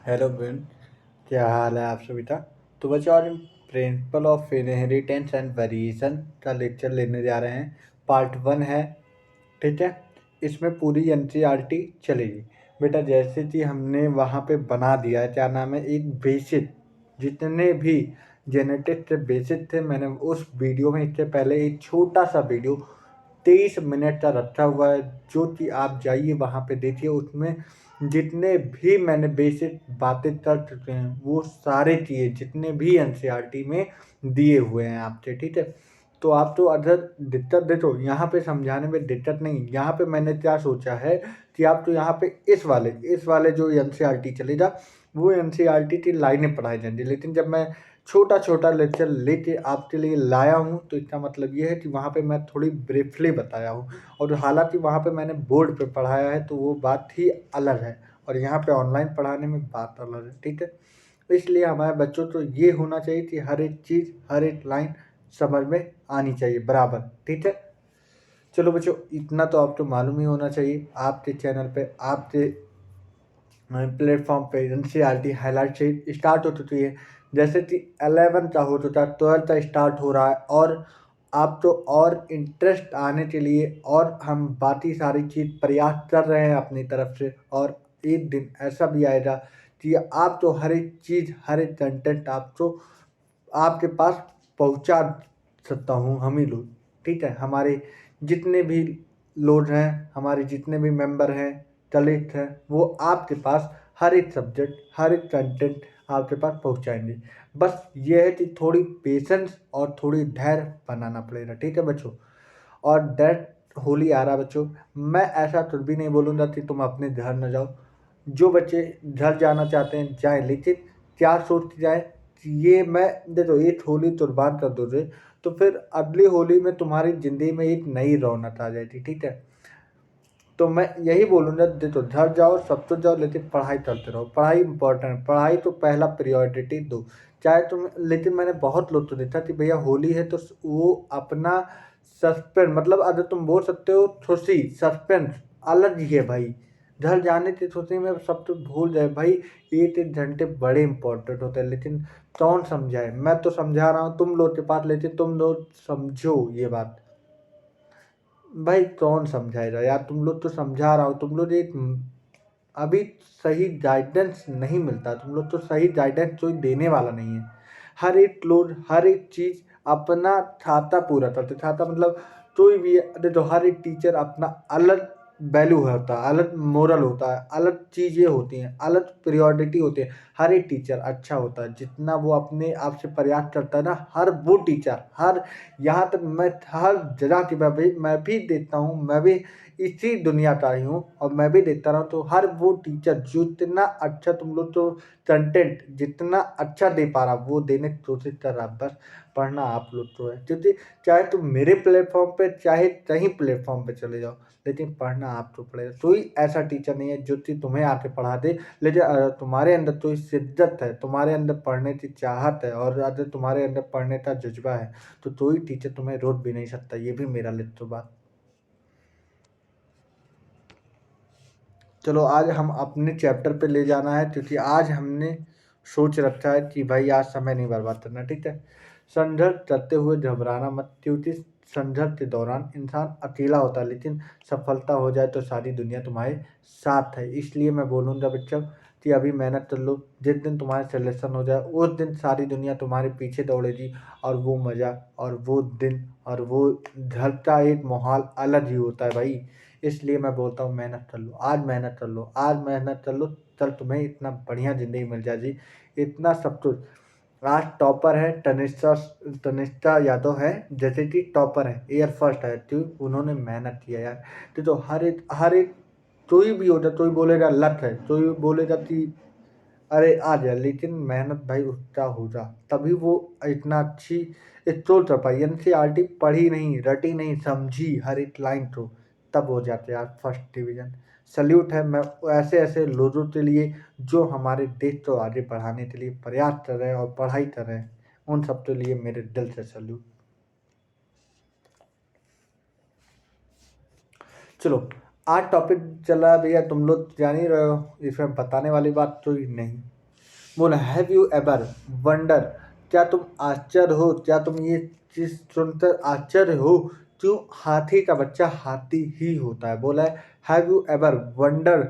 Hello बहन। क्या हाल है आप सभी का। तो बच्चों आज हम principle of inheritance and variation का लेक्चर लेने जा रहे हैं। पार्ट 1 है। ठीक है। इसमें पूरी एनसीईआरटी चलेगी। बेटा जैसे कि हमने वहाँ पे बना दिया है, क्या नाम है, एक बेसिक जितने भी जेनेटिक्स से बेसिक थे, मैंने उस वीडियो में इससे पहले एक छोटा सा वीडियो 23 मिनट का रखा हुआ है, जो कि आप जाइए वहाँ पे देखिए। उसमें जितने भी मैंने बेसिक बातें कर चुके हैं वो सारे चीज़ें जितने भी एनसीईआरटी में दिए हुए हैं आपसे। ठीक है। तो आप तो अगर दिक्कत देखो यहाँ पे समझाने में दिक्कत नहीं, यहाँ पे मैंने क्या सोचा है कि आप तो यहाँ पे इस वाले जो एनसीईआरटी चलेगा वो एनसीईआरटी की लाइनें पढ़ाई जाएंगी, लेकिन जब मैं छोटा छोटा लेक्चर लेके आपके लिए लाया हूँ तो इसका मतलब ये है कि वहाँ पे मैं थोड़ी ब्रीफली बताया हूँ। और हालांकि वहाँ पे मैंने बोर्ड पे पढ़ाया है तो वो बात ही अलग है, और यहाँ पे ऑनलाइन पढ़ाने में बात अलग है। ठीक है। तो इसलिए हमारे बच्चों को ये होना चाहिए कि हर एक चीज़ हर एक लाइन समझ में आनी चाहिए बराबर। ठीक है। चलो बच्चों, इतना तो आपको मालूम ही होना चाहिए। आपके चैनल पे आपके प्लेटफॉर्म पे एनसीईआरटी हाईलाइट से स्टार्ट हो चुकी है। जैसे कि 11 का हो चुका, 12 का स्टार्ट हो रहा है, और आप तो और इंटरेस्ट आने के लिए और हम बाकी सारी चीज़ प्रयास कर रहे हैं अपनी तरफ से। और एक दिन ऐसा भी आएगा कि आप तो हर एक चीज़ हर एक कंटेंट आप तो आपके पास पहुंचा सकता हूं हम ही लोग। ठीक है। हमारे जितने भी लोग हैं, हमारे जितने भी मेंबर हैं, कलीग हैं, वो आपके पास हर एक सब्जेक्ट हर एक कंटेंट आपके पास पहुंचाएंगे। बस ये है कि थोड़ी पेशेंस और थोड़ी धैर्य बनाना पड़ेगा। ठीक है बच्चों। और दैट होली आ रहा बच्चों, मैं ऐसा कुछ भी नहीं बोलूँगा कि तुम अपने घर न जाओ। जो बच्चे घर जाना चाहते हैं जाएं, लेकिन क्या सोच के जाए कि ये मैं देखो एक होली कुर्बान कर दोगे तो फिर अगली होली में तुम्हारी ज़िंदगी में एक नई रौनक आ जाएगी। ठीक है। तो मैं यही बोलूँगा, देखो घर जाओ सब तो जाओ, लेकिन पढ़ाई करते रहो। पढ़ाई इंपॉर्टेंट है, पढ़ाई तो पहला प्रायोरिटी दो। चाहे तुम, लेकिन मैंने बहुत लोग तो देखा कि भैया होली है तो वो अपना सस्पेंस, मतलब अगर तुम बोल सकते हो खुशी सस्पेंस अलग ही है भाई। घर जाने की खुशी में सब तो भूल जाए भाई। एक एक घंटे बड़े इंपॉर्टेंट होते हैं, लेकिन कौन समझाए। मैं तो समझा रहा हूँ तुम लोग के पास, लेकिन तुम लोग समझो ये बात। भाई कौन समझाएगा यार, तुम लोग तो समझा रहा हो, तुम लोग एक अभी सही गाइडेंस नहीं मिलता, तुम लोग तो सही गाइडेंस कोई देने वाला नहीं है। हर एक लोग हर एक चीज अपना छाता पूरा करते, छाता मतलब कोई भी देखो, हर एक टीचर अपना अलग वैल्यू होता है, अलग मोरल होता है, अलग चीजें होती हैं, अलग प्रियोरिटी होती है। हर एक टीचर अच्छा होता है जितना वो अपने आप से प्रयास करता है ना, हर वो टीचर हर, यहाँ तक मैं हर जगह की मैं भी देखता हूँ, मैं भी इसी दुनिया का ही हूँ और मैं भी देखता रहा हूँ। तो हर वो टीचर जितना अच्छा तुम लोग तो कंटेंट जितना अच्छा दे पा रहा वो देने की कोशिश कर रहा, बस पढ़ना आप लोग तो है। क्योंकि चाहे तुम मेरे प्लेटफॉर्म पे चाहे कहीं प्लेटफॉर्म पे चले जाओ, लेकिन पढ़ना आप तो पड़ेगा। कोई ऐसा टीचर नहीं है जो कि तुम्हें आके पढ़ा दे, लेकिन अगर तुम्हारे अंदर कोई शिद्दत है, तुम्हारे अंदर पढ़ने की चाहत है, और अगर तुम्हारे अंदर पढ़ने का जज्बा है, तो कोई टीचर तुम्हें रोक भी नहीं सकता। ये भी मेरा लिख तो बात। चलो आज हम अपने चैप्टर पे ले जाना है, क्योंकि आज हमने सोच रखा है कि भाई आज समय नहीं बर्बाद करना। ठीक है। संघर्ष करते हुए घबराना मत, क्योंकि संघर्ष के दौरान इंसान अकेला होता है, लेकिन सफलता हो जाए तो सारी दुनिया तुम्हारे साथ है। इसलिए मैं बोलूँगा बच्चों कि अभी मेहनत कर लो, जिस दिन तुम्हारा सिलेक्शन हो जाए उस दिन सारी दुनिया तुम्हारे पीछे दौड़ेगी। और वो मज़ा और वो दिन और वो घर का एक माहौल अलग ही होता है भाई। इसलिए मैं बोलता हूँ मेहनत कर लो, आज मेहनत कर लो, आज मेहनत कर लो। कल तुम्हें इतना बढ़िया ज़िंदगी मिल जाएगी, इतना सब कुछ। आज टॉपर है तनिष्का, तनिष्का यादव है, जैसे कि टॉपर है, एयर फर्स्ट है, तो उन्होंने मेहनत किया यार। तो हर एक कोई भी होता, कोई बोलेगा लक है, कोई बोलेगा कि अरे आ जाए, लेकिन मेहनत भाई उसका होगा तभी वो इतना अच्छी स्टोर कर पाई। एनसीईआरटी पढ़ी नहीं, रटी नहीं, समझी हर एक लाइन को, तब हो जाते यार फर्स्ट डिवीजन। सल्यूट है मैं ऐसे ऐसे लोगों के लिए जो हमारे देश को आगे बढ़ाने के लिए प्रयास कर रहे हैं और पढ़ाई कर रहे हैं। उन सब के लिए मेरे दिल से सल्यूट। चलो आज टॉपिक चल रहा है भैया, तुम लोग जान ही रहे हो, इसमें बताने वाली बात तो ही नहीं। बोला, हैव यू एवर वंडर, क्या तुम आश्चर्य हो, क्या तुम ये चीज सुनकर आश्चर्य हो, क्यों हाथी का बच्चा हाथी ही होता है। बोला है, have you ever wonder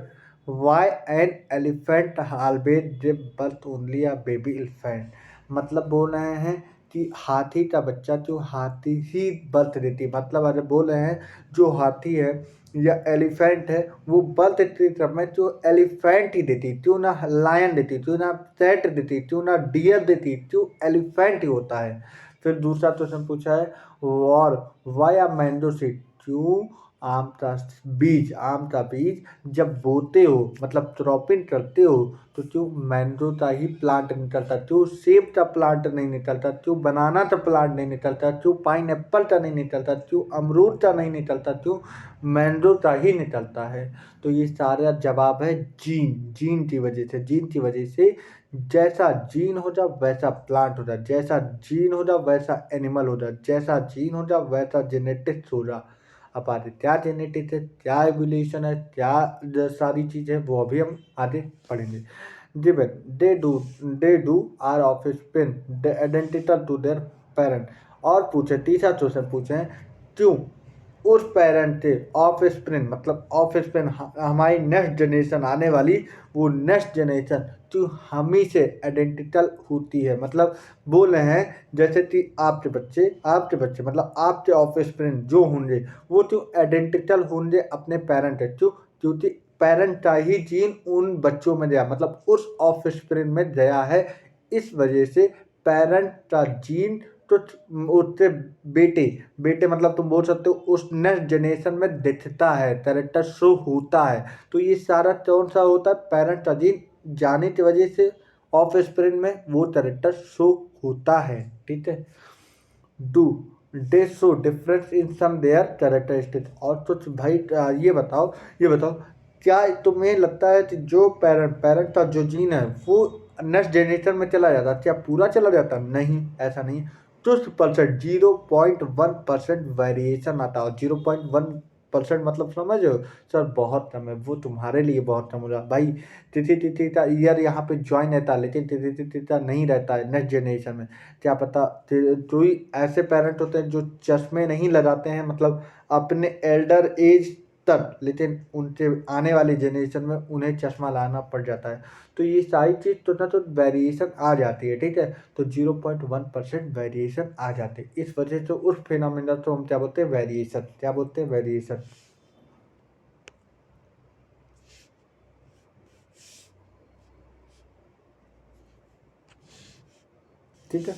why an elephant always give birth only a baby elephant. मतलब बोल रहे हैं कि हाथी का बच्चा क्यों हाथी ही बर्थ देती है। मतलब अगर बोल रहे हैं जो हाथी है या एलिफेंट है वो बर्थ देती समय जो एलिफेंट ही देती, क्यों ना लायन देती, क्यों ना सेट देती, क्यों ना डियर देती, क्यों एलिफेंट ही होता है। फिर दूसरा क्वेश्चन पूछा है, और वाई आ मैंगो सीड, क्यों आम का बीज, आम का बीज जब बोते हो मतलब क्रॉपिंग करते हो तो क्यों मैंगो का ही प्लांट निकलता, क्यों सेब का प्लांट नहीं निकलता, क्यों बनाना का प्लांट नहीं निकलता, क्यों पाइन एप्पल का नहीं निकलता, क्यों अमरूद का नहीं निकलता, क्यों मैंगो का ही निकलता है। तो ये सारा जवाब है जीन, जीन की वजह से, जीन की वजह से जैसा जीन हो जाए वैसा प्लांट हो जाए, जैसा जीन हो जाए वैसा एनिमल हो जाए, जैसा जीन हो जाए वैसा जेनेटिक्स हो जाए। अब आगे क्या जेनेटिक्स है, क्या एवोल्यूशन है, क्या सारी चीज़ें वो अभी हम आगे पढ़ेंगे। Given they do are offspring the identical to their parent। और पूछे तीसरा क्वेश्चन पूछे हैं, क्यों उस पेरेंट से ऑफ स्प्रिंग मतलब ऑफ स्प्रिंग हमारी नेक्स्ट जनरेशन आने वाली, वो नेक्स्ट जनरेशन क्यों हम ही से आइडेंटिकल होती है। मतलब बोल रहे हैं जैसे कि आपके बच्चे मतलब आपके ऑफ स्प्रिंग जो होंगे वो क्यों आइडेंटिकल होंगे अपने पेरेंट है, क्यों, क्योंकि पेरेंट का ही जीन उन बच्चों में गया मतलब उस ऑफ स्प्रिंग में गया है। इस वजह से पेरेंट का जीन तो उससे बेटे बेटे मतलब तुम बोल सकते हो उस नेक्स्ट जनरेशन में दिखता है, कैरेक्टर शो होता है। तो ये सारा कौन सा होता है, पेरेंट का जीन जाने की वजह से ऑफ स्प्रिंग में वो कैरेक्टर शो होता है। ठीक है, do they show difference in some their characteristics. और कुछ भाई ये बताओ क्या तुम्हें लगता है कि जो पेरेंट का जो जीन है वो नेक्स्ट जनरेशन में चला जाता, क्या पूरा चला जाता, नहीं ऐसा नहीं। कुछ परसेंट 0.1% वेरिएशन आता है। 0.1% मतलब समझ हो सर, बहुत कम है, वो तुम्हारे लिए बहुत कम होगा भाई। तिथि तिथि का ईयर यहाँ पे ज्वाइन रहता है लेकिन तिथि तिथि का नहीं रहता है नेक्स्ट जनरेशन में। क्या पता कोई ऐसे पेरेंट होते हैं जो चश्मे नहीं लगाते हैं मतलब अपने एल्डर एज तक, लेकिन उनके आने वाली जनरेशन में उन्हें चश्मा लाना पड़ जाता है। तो ये सारी चीज़ तो ना तो वेरिएशन आ जाती है। ठीक है, तो 0.1% वेरिएशन आ जाते हैं। इस वजह से उस फिनोमिना को हम क्या बोलते हैं, वेरिएशन। क्या बोलते हैं, वेरिएशन। ठीक है,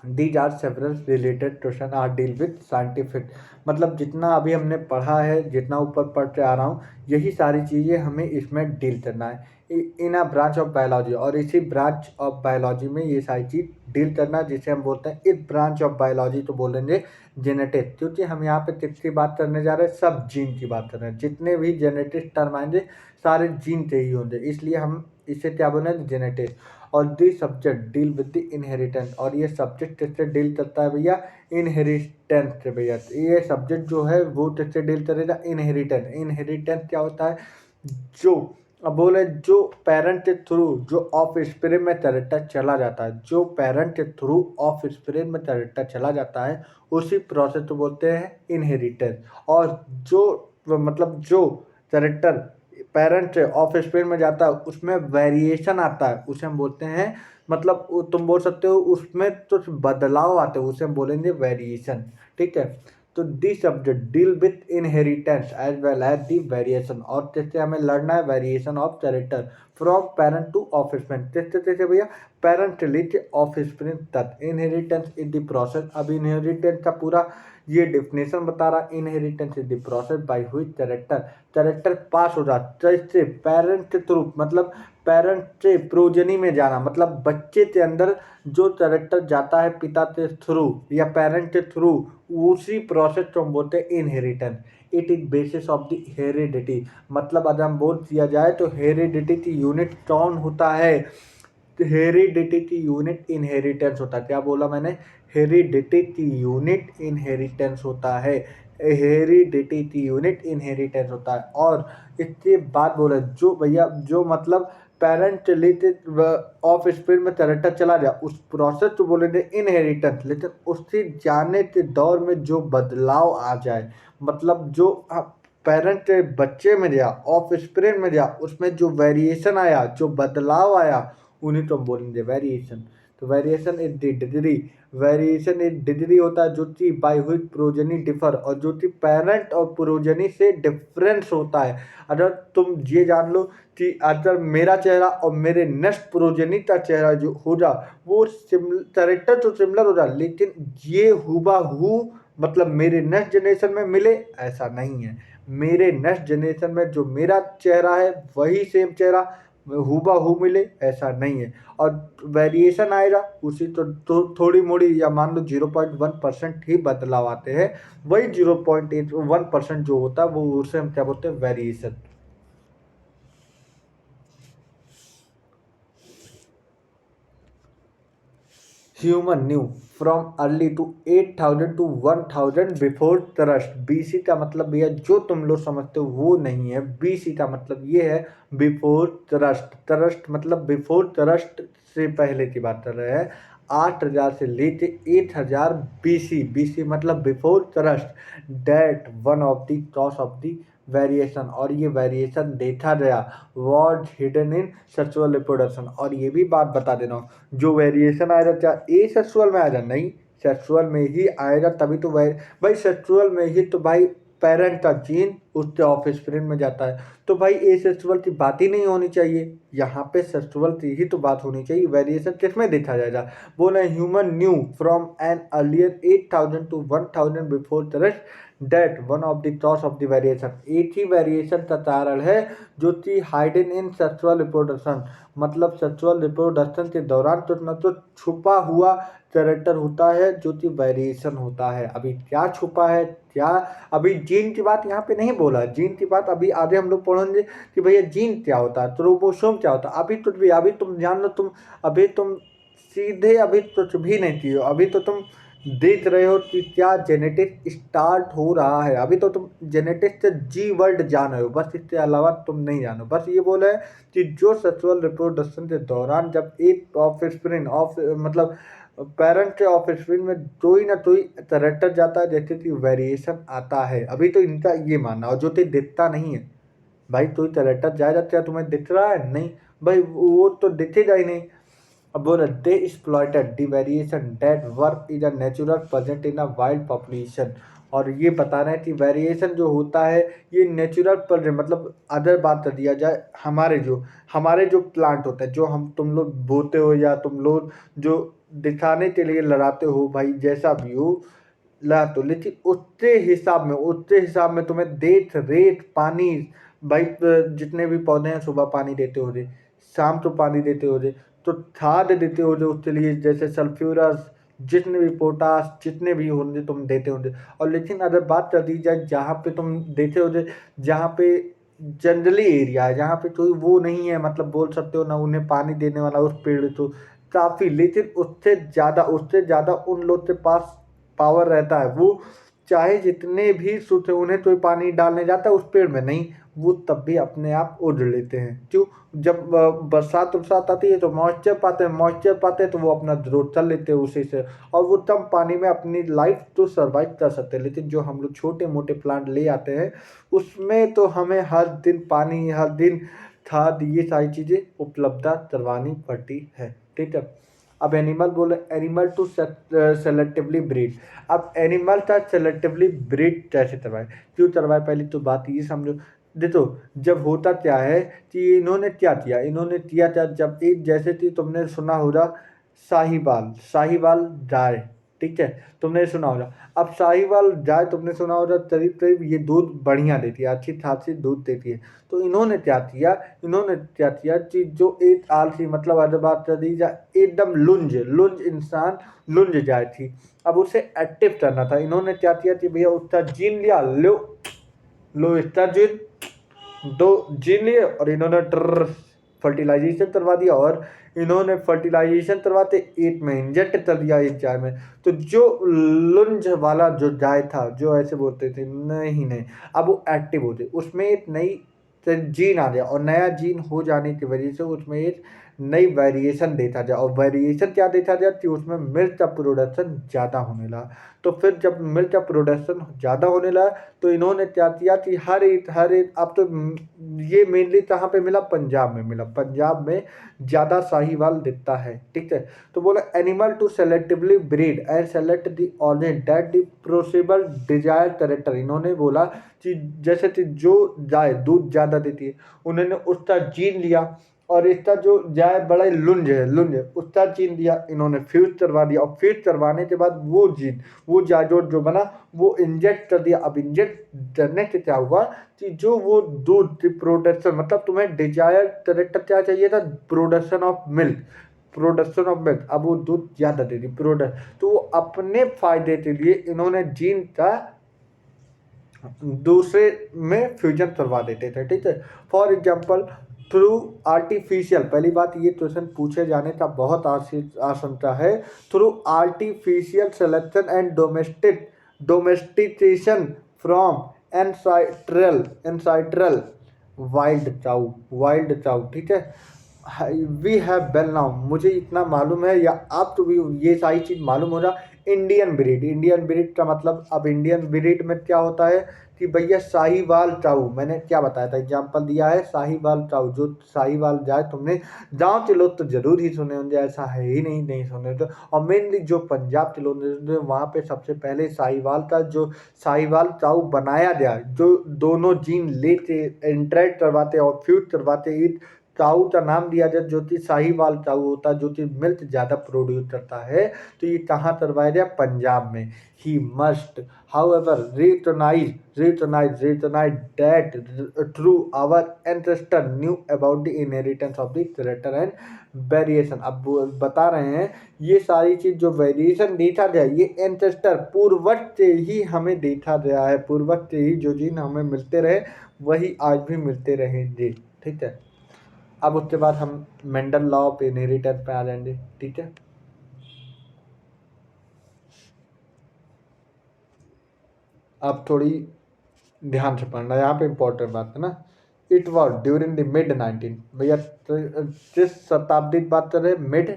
these are several related question are deal with scientific. मतलब जितना अभी हमने पढ़ा है, जितना ऊपर पढ़ते आ रहा हूँ, यही सारी चीज़ें हमें इसमें डील करना है इन अ ब्रांच ऑफ बायोलॉजी। और इसी ब्रांच ऑफ बायोलॉजी में ये सारी चीज़ डील करना है जिसे हम बोलते हैं इस ब्रांच ऑफ बायोलॉजी तो बोलेंगे जेनेटिक्स। क्योंकि हम यहाँ पे किसकी बात करने जा रहे हैं, सब जीन की बात कर रहे हैं। जितने भी जेनेटिक्स टर्म आएंगे सारे जीन के ही होंगे, इसलिए हम इसे क्या बोलेंगे, जेनेटिक्स। और दी subject deal with the inheritance. और ये सब्जेक्ट किससे डील करता है भैया, इनहेरिटेंस से भैया। ये सब्जेक्ट जो है वो किससे डील करेगा, इनहेरिटेंस। इनहेरिटेंस क्या होता है, जो अब बोले जो पेरेंट के थ्रू जो ऑफ स्प्रिंग में कैरेक्टर चला जाता है, जो पेरेंट के थ्रू ऑफ स्प्रिंग में कैरेक्टर चला जाता है उसी प्रोसेस को बोलते हैं इनहेरिटेंस। और जो मतलब जो कैरेक्टर पेरेंट ऑफ स्प्रिंग में जाता है उसमें वेरिएशन आता है, उसे हम बोलते हैं मतलब तुम बोल सकते हो उसमें कुछ बदलाव आते हैं, उसे हम बोलेंगे वेरिएशन। ठीक है, तो the subject deal with inheritance as well as the variation. और जैसे हमें लड़ना है variation of character from parent to offspring. जैसे भैया पेरेंट से लेके ऑफ स्प्रिंग तक इनहेरिटेंस इज द प्रोसेस। अब इनहेरिटेंस का पूरा ये डेफिनेशन बता रहा, inheritance is the process by which character pass हो जाता है इससे पेरेंट के थ्रू मतलब पेरेंट से प्रोजनी में जाना, मतलब बच्चे के अंदर जो कैरेक्टर जाता है पिता के थ्रू या पेरेंट के थ्रू, उसी प्रोसेस को हम बोलते हैं inheritance. It is basis of the heredity. मतलब अगर हम बोल दिया जाए तो हेरिडिटी की यूनिट कौन होता है, हेरिडिटी की यूनिट इनहेरिटेंस होता है। क्या बोला मैंने, हेरिडिटी की यूनिट इनहेरिटेंस होता है। हेरिडिटी यूनिट इनहेरिटेंस होता है। और इसके बाद बोले जो भैया जो मतलब पेरेंट रिलेटेड ऑफ स्प्रिंग में कैरेक्टर चला गया उस प्रोसेस तो बोलेंगे इनहेरिटेंस, लेकिन उससे जाने के दौर में जो बदलाव आ जाए, मतलब जो पेरेंट बच्चे में गया ऑफ स्प्रिंग में गया उसमें जो वेरिएशन आया, जो बदलाव आया, उन्हीं तो हम बोलेंगे वेरिएशन। तो variation is the degree, variation is degree होता है जो कि बाय हुई प्रोजेनी डिफर, और जो कि पेरेंट और प्रोजेनी से डिफरेंस होता है। अगर तुम ये जान लो कि अगर मेरा चेहरा और मेरे नेक्स्ट प्रोजेनी का चेहरा जो होगा वो कैरेक्टर तो सिमिलर होगा, लेकिन ये हुबहू मतलब मेरे नेक्स्ट जनरेशन में मिले, ऐसा नहीं है। मेरे नेक्स्ट जनरेशन में जो मेरा चेहरा है वही सेम चेहरा हूबहू मिले, ऐसा नहीं है। और वेरिएशन आएगा उसी तो थोड़ी मोड़ी या मान लो 0.1% ही बदलाव आते हैं, वही 0.1% जो होता है वो उसे हम क्या बोलते हैं, variation. Human knew from early to 8000 to 1000 before Christ. BC का मतलब भैया जो तुम लोग समझते हो वो नहीं है, बीसी का मतलब ये है बिफोर थ्रस्ट। थ्रस्ट मतलब बिफोर थ्रस्ट से पहले की बात कर रहे हैं। 8000 से लेके 8000 बीसी, बीसी मतलब before Christ. That one of the cause of the variation, और ये वेरिएशन देखा गया was hidden in sexual reproduction. और ये भी बात बता देना हूँ, जो वेरिएशन आएगा क्या ए सेक्सुअल में आएगा, नहीं, सेक्सुअल में ही आएगा तभी तो भाई सेक्सुअल में ही तो भाई पेरेंट का जीन उसके ऑफ स्प्रिंग में जाता है, तो भाई ए सेक्सुअल की बात ही नहीं होनी चाहिए, यहाँ पे सेक्सुअल की ही तो बात होनी चाहिए। वेरिएशन किसमें देखा जाएगा, बोले human knew from an earlier 8000 to 1000 before the rest that one of the cause of the variation. एक ही वेरिएशन का कारण है जो कि हाइडन इन सेक्सुअल रिप्रोडक्शन, मतलब सेक्सुअल रिप्रोडक्शन के दौरान तो न तो छुपा हुआ कैरेक्टर होता है जो कि वेरिएशन होता है। अभी क्या छुपा है क्या, अभी जीन की बात यहाँ पे नहीं बोला, जीन की बात अभी आगे हम लोग पढ़ेंगे कि भैया जीन क्या होता है, क्रोमोसोम क्या होता है। अभी तुम जान लो, अभी तुम सीधे अभी कुछ भी नहीं किए हो, अभी तो तुम देख रहे हो कि क्या जेनेटिक स्टार्ट हो रहा है, अभी तो तुम जेनेटिक्स से जी वर्ल्ड जान रहे हो, बस इसके अलावा तुम नहीं जानो। बस ये बोला है कि जो सेक्सुअल रिप्रोडक्शन के दौरान जब एक ऑफ स्प्रिंग ऑफ मतलब पेरेंट के ऑफ स्प्रिंग में कोई ना कोई कैरेक्टर जाता है जैसे कि वेरिएशन आता है। अभी तो इनका ये मानना, और जो तो दिखता नहीं है भाई, कोई कैरेक्टर जाएगा क्या तुम्हें दिख रहा है, नहीं भाई वो तो दिखेगा ही नहीं। अब बोला they exploited the variation that were is a natural present in a wild population. और ये बता रहे हैं कि वेरिएशन जो होता है ये नेचुरल प्रेजेंट, मतलब अदर बात कर दिया जाए, हमारे जो प्लांट होते हैं, जो हम तुम लोग बोते हो या तुम लोग जो दिखाने के लिए लगाते हो भाई, जैसा भी हो ला तो, लेकिन उतने हिसाब में तुम्हें देख रेत पानी भाई, जितने भी पौधे हैं सुबह पानी देते हो रे, शाम को पानी देते हो रे, तो खाद देते हो रे उसके लिए, जैसे सल्फ्यूरस जितने भी पोटास जितने भी होंगे तुम देते होंगे। और लेकिन अगर बात कर दी जाए जहाँ पे तुम देते हो, जहाँ पे जंगली एरिया है, जहाँ पे कोई वो नहीं है, मतलब बोल सकते हो ना उन्हें पानी देने वाला उस पेड़ तो काफ़ी, लेकिन उससे ज़्यादा उन लोग के पास पावर रहता है, वो चाहे जितने भी सूखे उन्हें तो पानी डालने जाता है उस पेड़ में नहीं, वो तब भी अपने आप उड़ लेते हैं। क्यों, जब बरसात उरसात आती है तो मॉइस्चर पाते हैं तो वो अपना ग्रोथ कर लेते हैं उसी से, और वो कम पानी में अपनी लाइफ तो सर्वाइव कर सकते हैं। लेकिन जो हम लोग छोटे मोटे प्लांट ले आते हैं उसमें तो हमें हर दिन पानी, हर दिन खाद, ये सारी चीज़ें उपलब्ध करवानी पड़ती है, ठीक है। अब एनिमल बोले एनिमल टू सेलेक्टिवली ब्रीड। अब एनिमल का सेलेक्टिवली ब्रीड कैसे करवाए, क्यों करवाए, पहले तो बात ये समझो। देखो जब होता क्या है कि इन्होंने किया क्या, जब एक जैसे कि तुमने सुना होगा साहिवाल, साहिवाल गाय, ठीक है, तुमने सुना होगा। अब साहिवाल गाय तुमने सुना होगा, करीब करीब ये दूध बढ़िया देती है, अच्छी खासी दूध देती है। तो इन्होंने क्या किया कि जो एक आलसी, मतलब अगर बात कर दी जाए एकदम लुंज लुंज इंसान, लुंज गाय थी, अब उसे एक्टिव करना था। इन्होंने क्या किया कि भैया उसका जीन लिया, लो इसका जीन, दो जीन लिए और इन्होंने फर्टिलाइजेशन करवा दिया और इन्होंने फर्टिलाइजेशन करवाते 8 में इंजेक्ट कर दिया एक गाय में। तो जो लुंज वाला जो गाय था, जो ऐसे बोलते थे नहीं नहीं, अब वो एक्टिव होते, उसमें एक नई जीन आ गया और नया जीन हो जाने की वजह से उसमें एक नई वेरिएशन देखा जाए और वेरिएशन क्या देखा जाए कि उसमें मिल्क का प्रोडक्शन ज़्यादा होने लगा। तो फिर जब मिल्क का प्रोडक्शन ज़्यादा होने लगा तो इन्होंने क्या किया कि हर एक अब तो ये मेनली कहाँ पे मिला, पंजाब में मिला। पंजाब में ज़्यादा साहीवाल दिखता है, ठीक है। तो बोला animal to selectively breed and select the organ that the possible desire character. इन्होंने बोला कि जैसे कि जो गाय दूध ज़्यादा देती है उन्होंने उसका जीन लिया और इसका जो गाय बड़ा लुंज है उसका जीन दिया, इन्होंने फ्यूज करवा दिया और फ्यूज करवाने के बाद वो जीन वो जाजोट जो बना वो इंजेक्ट कर दिया। अब इंजेक्ट करने से क्या हुआ कि जो वो दूध की प्रोडक्शन, मतलब तुम्हें डिजायर करेक्टर क्या चाहिए था, production of milk, production of milk. अब वो दूध ज़्यादा दे दी प्रोडक्ट, तो वो अपने फायदे के लिए इन्होंने जीन का दूसरे में फ्यूजन करवा देते थे, ठीक है। फॉर एग्जाम्पल थ्रू आर्टिफिशियल, पहली बात ये क्वेश्चन पूछे जाने का बहुत आशंका है। Through artificial selection and domestication from ancestral wild cow, ठीक है। वी हैव वेल नाउ, मुझे इतना मालूम है या आप तो भी ये सारी चीज़ मालूम हो रहा। इंडियन ब्रीड का मतलब, अब इंडियन ब्रीड में क्या होता है कि भैया साहीवाल चाऊ, मैंने क्या बताया था, एग्जांपल दिया है साहीवाल चाऊ। जो साहीवाल जाए, तुमने गाँव के लोग तो जरूर ही सुने होंगे, ऐसा है ही नहीं सुने तो। और मेनली जो पंजाब के लोग वहाँ पे सबसे पहले साहीवाल का जो साहीवाल चाऊ बनाया गया, जो दोनों जीन लेके इंटरेक्ट करवाते और फ्यूज करवाते, काऊ का नाम दिया जाए जो कि साहीवाल काऊ होता है, जो कि मिल्क ज़्यादा प्रोड्यूस करता है। तो ये कहाँ करवाया गया, पंजाब में। He must however recognize that through our ancestor knew about the inheritance of the character and variation। अब बता रहे हैं ये सारी चीज जो वेरिएशन देखा गया, ये एंसेस्टर पूर्वज से ही हमें देखा गया है, पूर्वज से ही जो जीन हमें मिलते रहे वही आज भी मिलते रहेंगे, ठीक है। अब उसके बाद हम मेंडल लॉ ऑफ इनहेरिटेंस पे आ जाएंगे, ठीक है। अब थोड़ी ध्यान से पढ़ना, यहाँ पे इम्पोर्टेंट बात है ना। It was during the mid 19, भैया जिस शताब्दी की बात कर रहे हैं, mid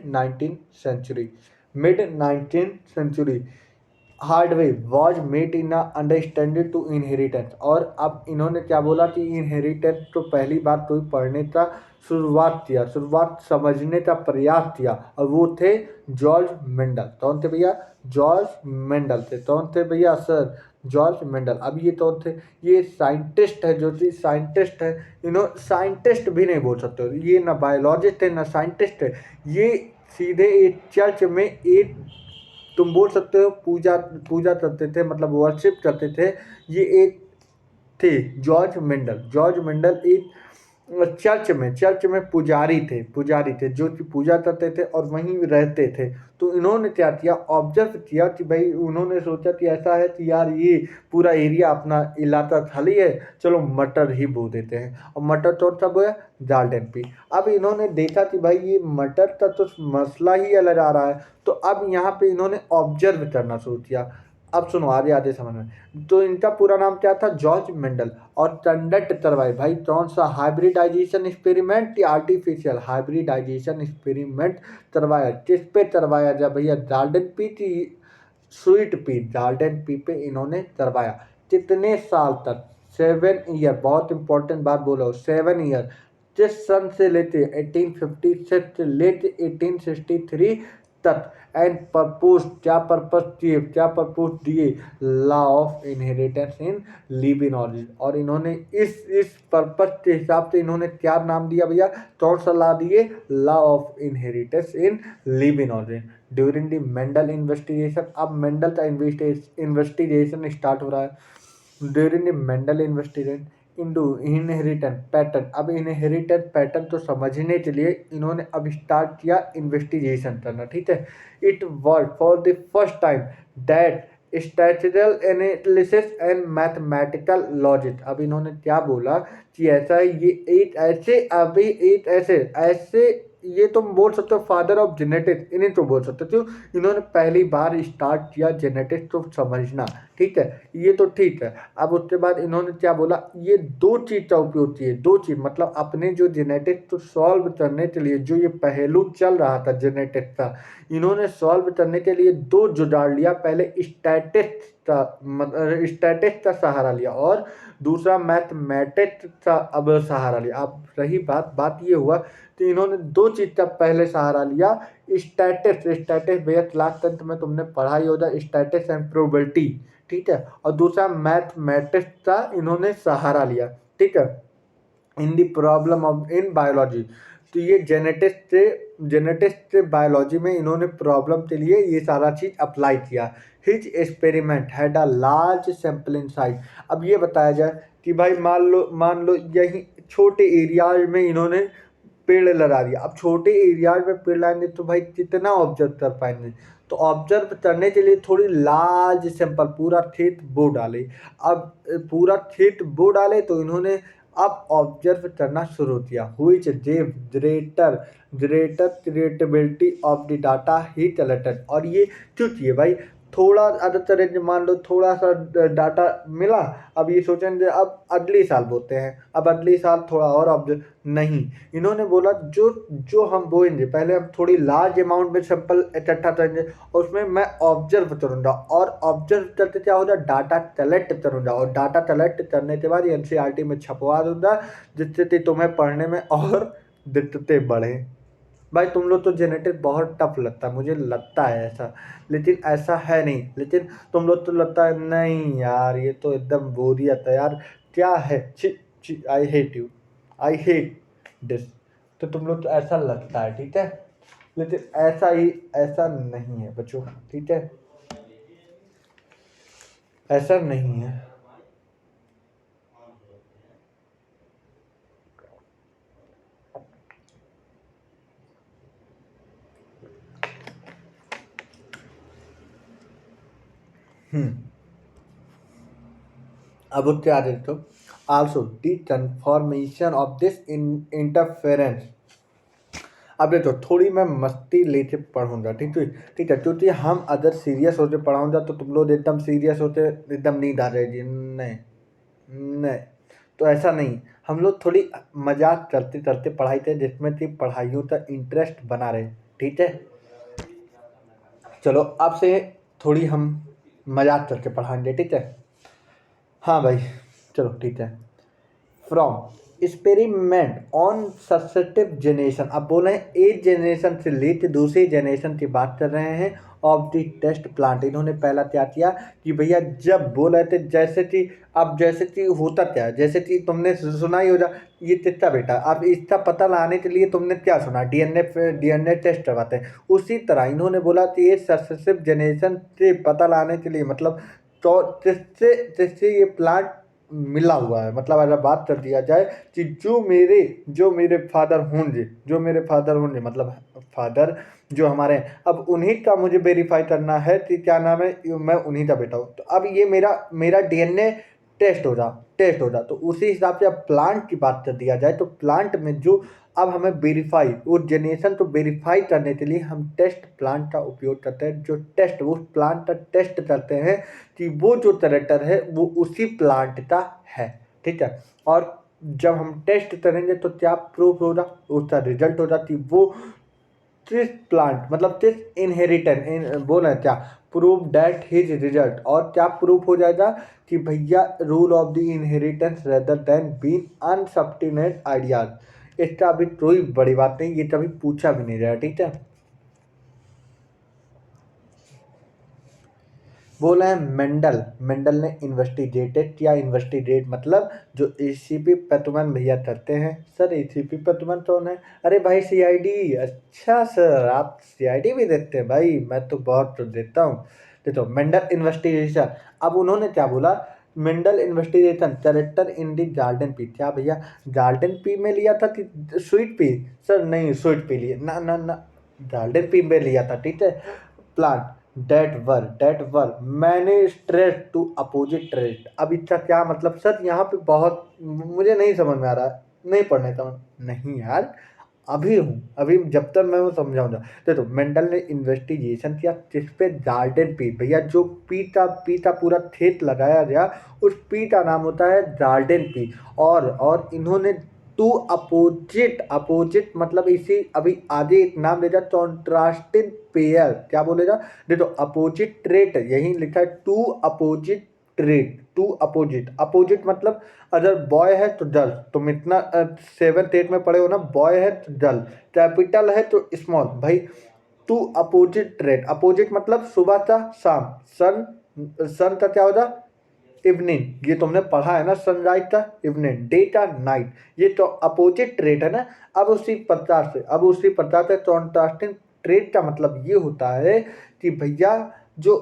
19th century hard way was made in understanding to inheritance. और अब इन्होंने क्या बोला कि इनहेरिटेंस तो पहली बात तो पढ़ने का शुरुआत समझने का प्रयास किया, और वो थे जॉर्ज मेंडल। कौन थे भैया, जॉर्ज मेंडल थे। कौन थे भैया, सर जॉर्ज मेंडल। अब ये कौन थे, ये साइंटिस्ट है, जो कि साइंटिस्ट है, इन्होंने साइंटिस्ट भी नहीं बोल सकते, ये ना बायोलॉजिस्ट है ना साइंटिस्ट है, ये सीधे एक चर्च में एक, तुम बोल सकते हो पूजा करते थे, मतलब वर्शिप करते थे। ये एक थे जॉर्ज मेंडल एक चर्च में पुजारी थे जो कि पूजा करते थे और वहीं रहते थे। तो इन्होंने क्या किया, ऑब्जर्व किया कि भाई, उन्होंने सोचा कि ऐसा है कि यार ये पूरा एरिया अपना इलाका खाली है, चलो मटर ही बो देते हैं। और मटर तो सब है गार्डन पे। अब इन्होंने देखा कि भाई ये मटर का तो मसला ही अलग आ रहा है, तो अब यहाँ पे इन्होंने ऑब्जर्व करना शुरू किया। अब सुनो, आधे समझ में। तो इनका पूरा नाम क्या था, जॉर्ज मेंडल। और कंडक्ट करवाए भाई कौन सा, हाइब्रिडाइजेशन एक्सपेरिमेंट या आर्टिफिशियल हाइब्रिडाइजेशन एक्सपेरिमेंट करवाया। किस पे करवाया जा भैया, गार्डन पी की स्वीट पी, गार्डन पी पे इन्होंने करवाया। कितने साल तक, 7 ईयर, बहुत इंपॉर्टेंट बात बोलो, 7 ईयर। जिस सन से लेते 1856 से लेते 1863 तक। एंड पर्पोज, क्या पर्पज दिए, law of inheritance in living organ. और इन्होंने इस पर्पज के हिसाब से इन्होंने क्या नाम दिया भैया, कौन सा लॉ दिए, law of inheritance in living organ during the Mendel investigation. अब मेंडल का इन्वेस्टिगेशन स्टार्ट हो रहा है during the Mendel investigation into inheritance pattern. अब इनहेरिटेंस पैटर्न तो समझने के लिए इन्होंने अब स्टार्ट किया इन्वेस्टिगेशन करना, ठीक है। It word for the first time that structural analysis and mathematical logic. अब इन्होंने क्या बोला कि ऐसा है, ये एट ऐसे, अभी एट ऐसे ऐसे, ये तुम बोल सकते हो फादर ऑफ जेनेटिक्स, इन्हें तो बोल सकते हो। इन्होंने पहली बार स्टार्ट किया जेनेटिक्स को समझना, ठीक है, ये तो ठीक है। अब उसके बाद इन्होंने क्या बोला, ये दो चीज का उपयोग किए, दो चीज मतलब अपने जो जेनेटिक्स को सॉल्व करने के लिए जो ये पहलू चल रहा था जेनेटिक्स का, इन्होंने सॉल्व करने के लिए दो जुगाड़ लिया। पहले स्टैटिस्टिक्स का सहारा लिया और दूसरा मैथमेटिक्स का अब सहारा लिया। अब रही बात ये हुआ तो इन्होंने दो चीज का पहले सहारा लिया। स्टैटिस्टिक्स बेहद क्लास 10 में तुमने पढ़ा ही होगा, स्टैटिस्टिक्स एंड प्रोबेबिलिटी, ठीक है। और दूसरा मैथमेटिक्स का इन्होंने सहारा लिया, ठीक है, इन दी प्रॉब्लम ऑफ इन बायोलॉजी। तो ये जेनेटिक्स से बायोलॉजी में इन्होंने प्रॉब्लम के लिए ये सारा चीज अप्लाई किया। His experiment had a large sample in size. अब ये बताया जाए कि भाई मान लो यही छोटे एरियाज में इन्होंने पेड़ लगा दिया। अब छोटे एरियाज में पेड़ लगाएंगे तो भाई कितना ऑब्जर्व कर पाएंगे, तो ऑब्जर्व करने के लिए थोड़ी लार्ज सैंपल पूरा खेत बो डाले। अब पूरा खेत बो डाले तो इन्होंने अब ऑब्जर्व करना शुरू किया। Which they've greater credibility of the data he collected. और ये क्यों किए भाई, थोड़ा अदर रेंज मान लो थोड़ा सा डाटा मिला, अब ये सोचेंगे अब अगले साल बोते हैं, अब अगले साल थोड़ा और ऑब्जर्व नहीं। इन्होंने बोला जो जो हम बोएंगे पहले हम थोड़ी लार्ज अमाउंट में सैंपल इकट्ठा करेंगे और उसमें मैं ऑब्जर्व करूँगा, और ऑब्जर्व करते क्या होगा, डाटा कलेक्ट करूँगा, और डाटा कलेक्ट करने के बाद एनसीईआरटी में छपवा दूंगा, जिससे कि तुम्हें पढ़ने में और दिक्कतें बढ़े। भाई तुम लोग तो जेनेटिक बहुत टफ लगता है, मुझे लगता है ऐसा, लेकिन ऐसा है नहीं। लेकिन तुम लोग तो लगता है नहीं यार ये तो एकदम बोरियत है यार, क्या है, छी छी, I hate you, I hate this. तो तुम लोग तो ऐसा लगता है, ठीक है, लेकिन ऐसा नहीं है बच्चों, ठीक है, ऐसा नहीं है। अब उसके आगे तो also the confirmation of this interference. अब देखो थोड़ी मैं मस्ती लेके पढ़ूंगा, ठीक है, ठीक है, क्योंकि हम अगर सीरियस होते पढ़ाऊंगा तो तुम लोग एकदम सीरियस होते एकदम नींद आ जाएगी, नहीं नहीं, तो ऐसा नहीं, हम लोग थोड़ी मजाक करते करते पढ़ाई थे जिसमें कि पढ़ाइयों का इंटरेस्ट बना रहे, ठीक है। चलो अब से थोड़ी हम मजाक करके पढ़ाएंगे, ठीक है, हाँ भाई, चलो ठीक है। From experiment on successive generation. अब बोल रहे हैं एक जनरेशन से लेकर दूसरी जनरेशन की बात कर रहे हैं ऑफ द टेस्ट प्लांट। इन्होंने पहला क्या किया कि भैया जब बोल रहे थे जैसे कि, अब जैसे कि होता क्या है, जैसे कि तुमने सुना ही होगा ये चित्ता बेटा, अब इसका पता लगाने के लिए तुमने क्या सुना, डीएनए टेस्ट करवाते हैं, उसी तरह इन्होंने बोला कि ये सक्सेसिव जनरेशन से पता लगाने के लिए मतलब तो जिससे जिससे ये प्लांट मिला हुआ है, मतलब अगर बात कर दिया जाए कि जो मेरे फादर होंगे मतलब फादर जो हमारे हैं, अब उन्हीं का मुझे वेरीफाई करना है कि क्या नाम है, मैं उन्हीं का बेटा हूँ, तो अब ये मेरा मेरा डीएनए टेस्ट हो जा तो उसी हिसाब से अब प्लांट की बात कर दिया जाए तो प्लांट में जो अब हमें वेरीफाई उस जेनेरेशन को वेरीफाई करने के लिए हम टेस्ट प्लांट का उपयोग करते हैं, जो टेस्ट उस प्लांट का टेस्ट करते हैं कि वो जो कैरेक्टर है वो उसी प्लांट का है, ठीक है। और जब हम टेस्ट करेंगे तो क्या प्रूफ होगा, उसका रिजल्ट होगा कि वो किस प्लांट मतलब किस इनहेरिटेंस बोला क्या, प्रूव दैट हिज रिजल्ट, और क्या प्रूफ हो जाएगा कि भैया rule of the inheritance rather than been unsubstantiated ideas. इसका अभी कोई बड़ी बात नहीं, ये कभी पूछा भी नहीं गया, ठीक है। बोला है मेंडल ने इन्वेस्टिगेटेड किया, इन्वेस्टिगेट मतलब जो एसीपी पेतुमन भैया करते हैं। सर एसीपी पेतुमन कौन है, अरे भाई सीआईडी, अच्छा सर आप सीआईडी भी देखते हैं, भाई मैं तो बहुत तो देता हूँ। देखो मेंडल इन्वेस्टिगेशन, अब उन्होंने क्या बोला, Mendel investigation character in the garden pea, क्या भैया गार्डन पी में लिया था कि स्वीट पी, सर नहीं स्वीट पी लिए ना ना ना, गार्डन पी में लिया था, ठीक है, प्लांट। डेट वर मैंने ट्रेड टू अपोजिट ट्रेड। अब इसका क्या मतलब सर, यहाँ पे बहुत मुझे नहीं समझ में आ रहा है, नहीं पढ़ने समझ नहीं यार, अभी हूँ अभी, जब तक मैं वो समझाऊंगा। देखो मेंडल ने इन्वेस्टिगेशन किया जिस पे जार्डन पी, भैया जो पीता पीता पूरा खेत लगाया गया, उस पी का नाम होता है जार्डन पी। और इन्होंने टू अपोजिट, अपोजिट मतलब इसी अभी आगे एक नाम लेगा कॉन्ट्रास्टिंग पेयर, क्या बोलेगा, देखो अपोजिट ट्रेट यही लिखा है, two opposite trait, two opposite, opposite मतलब अगर बॉय है तो गर्ल, तुम इतना 7th 8th में पढ़े हो ना, बॉय है तो गर्ल, कैपिटल है तो स्मॉल, भाई टू अपोजिट ट्रेड, अपोजिट मतलब सुबह का शाम, सन, सन का क्या होगा, इवनिंग, ये तुमने पढ़ा है ना, सनराइज का इवनिंग, डे का नाइट, ये तो अपोजिट ट्रेड है ना। अब उसी प्रकार से कॉन्ट्रास्टिंग ट्रेड का मतलब ये होता है कि भैया जो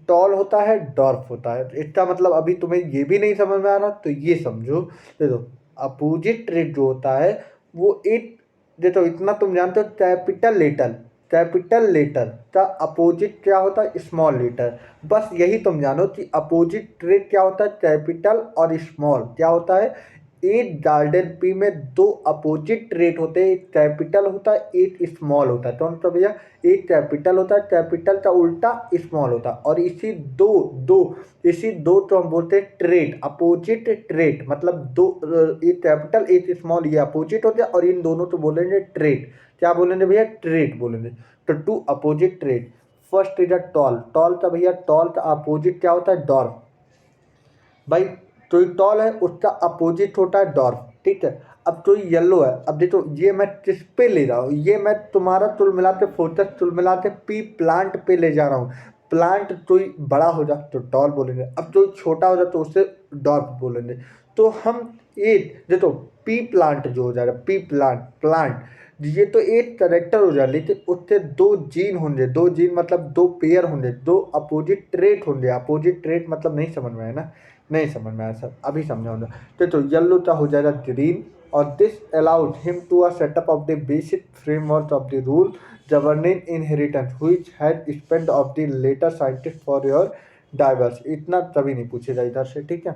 टॉल होता है डॉर्फ होता है, इसका मतलब अभी तुम्हें ये भी नहीं समझ में आ रहा तो ये समझो। देखो अपोजिट ट्रेड जो होता है वो एक, देखो इतना तुम जानते हो, कैपिटल लेटर, कैपिटल लेटर का अपोजिट क्या होता है, स्मॉल लेटर। बस यही तुम जानो कि अपोजिट ट्रेड क्या होता है, कैपिटल और स्मॉल क्या होता है। एक गार्डन पी में दो अपोजिट ट्रेड होते हैं, एक कैपिटल होता है एक स्मॉल होता है, तो मतलब भैया एक कैपिटल होता है, कैपिटल का उल्टा स्मॉल होता है, और इसी दो तो हम बोलते हैं ट्रेड, अपोजिट ट्रेड मतलब दो, एक कैपिटल एक स्मॉल, ये अपोजिट होते हैं, और इन दोनों तो बोलेंगे ट्रेड, क्या बोलेंगे भैया, ट्रेड बोलेंगे। तो two opposite trait, first is a tall, tall का भैया, टॉल का अपोजिट क्या होता है, डॉर्फ, भाई तो टॉल है उसका अपोजिट होता है डॉर्फ, ठीक है। अब तो येलो है, अब देखो ये मैं किस पे ले रहा हूँ, ये मैं तुम्हारा तुल मिलाते फोकस तुल मिलाते पी प्लांट पे ले जा रहा हूँ। प्लांट तो बड़ा हो जा तो टॉल बोलेंगे, अब तो छोटा हो जा तो उससे डॉर्फ बोलेंगे। तो हम एक देखो पी प्लांट जो हो जाएगा, पी प्लांट, प्लांट ये तो एक करेक्टर हो जाए, लेकिन उससे दो जीन होंगे, दो जीन मतलब दो पेयर होंगे, दो अपोजिट ट्रेट होंगे, अपोजिट ट्रेट मतलब नहीं समझ में आया ना, नहीं समझ में आया सर, अभी समझाऊंगा। तो येलो का हो जाएगा ग्रीन, और this allowed him to a setup of the basic framework of the rule governing inheritance which had spend of the later scientist for your diverse. इतना तभी नहीं पूछेगा इधर से, ठीक है।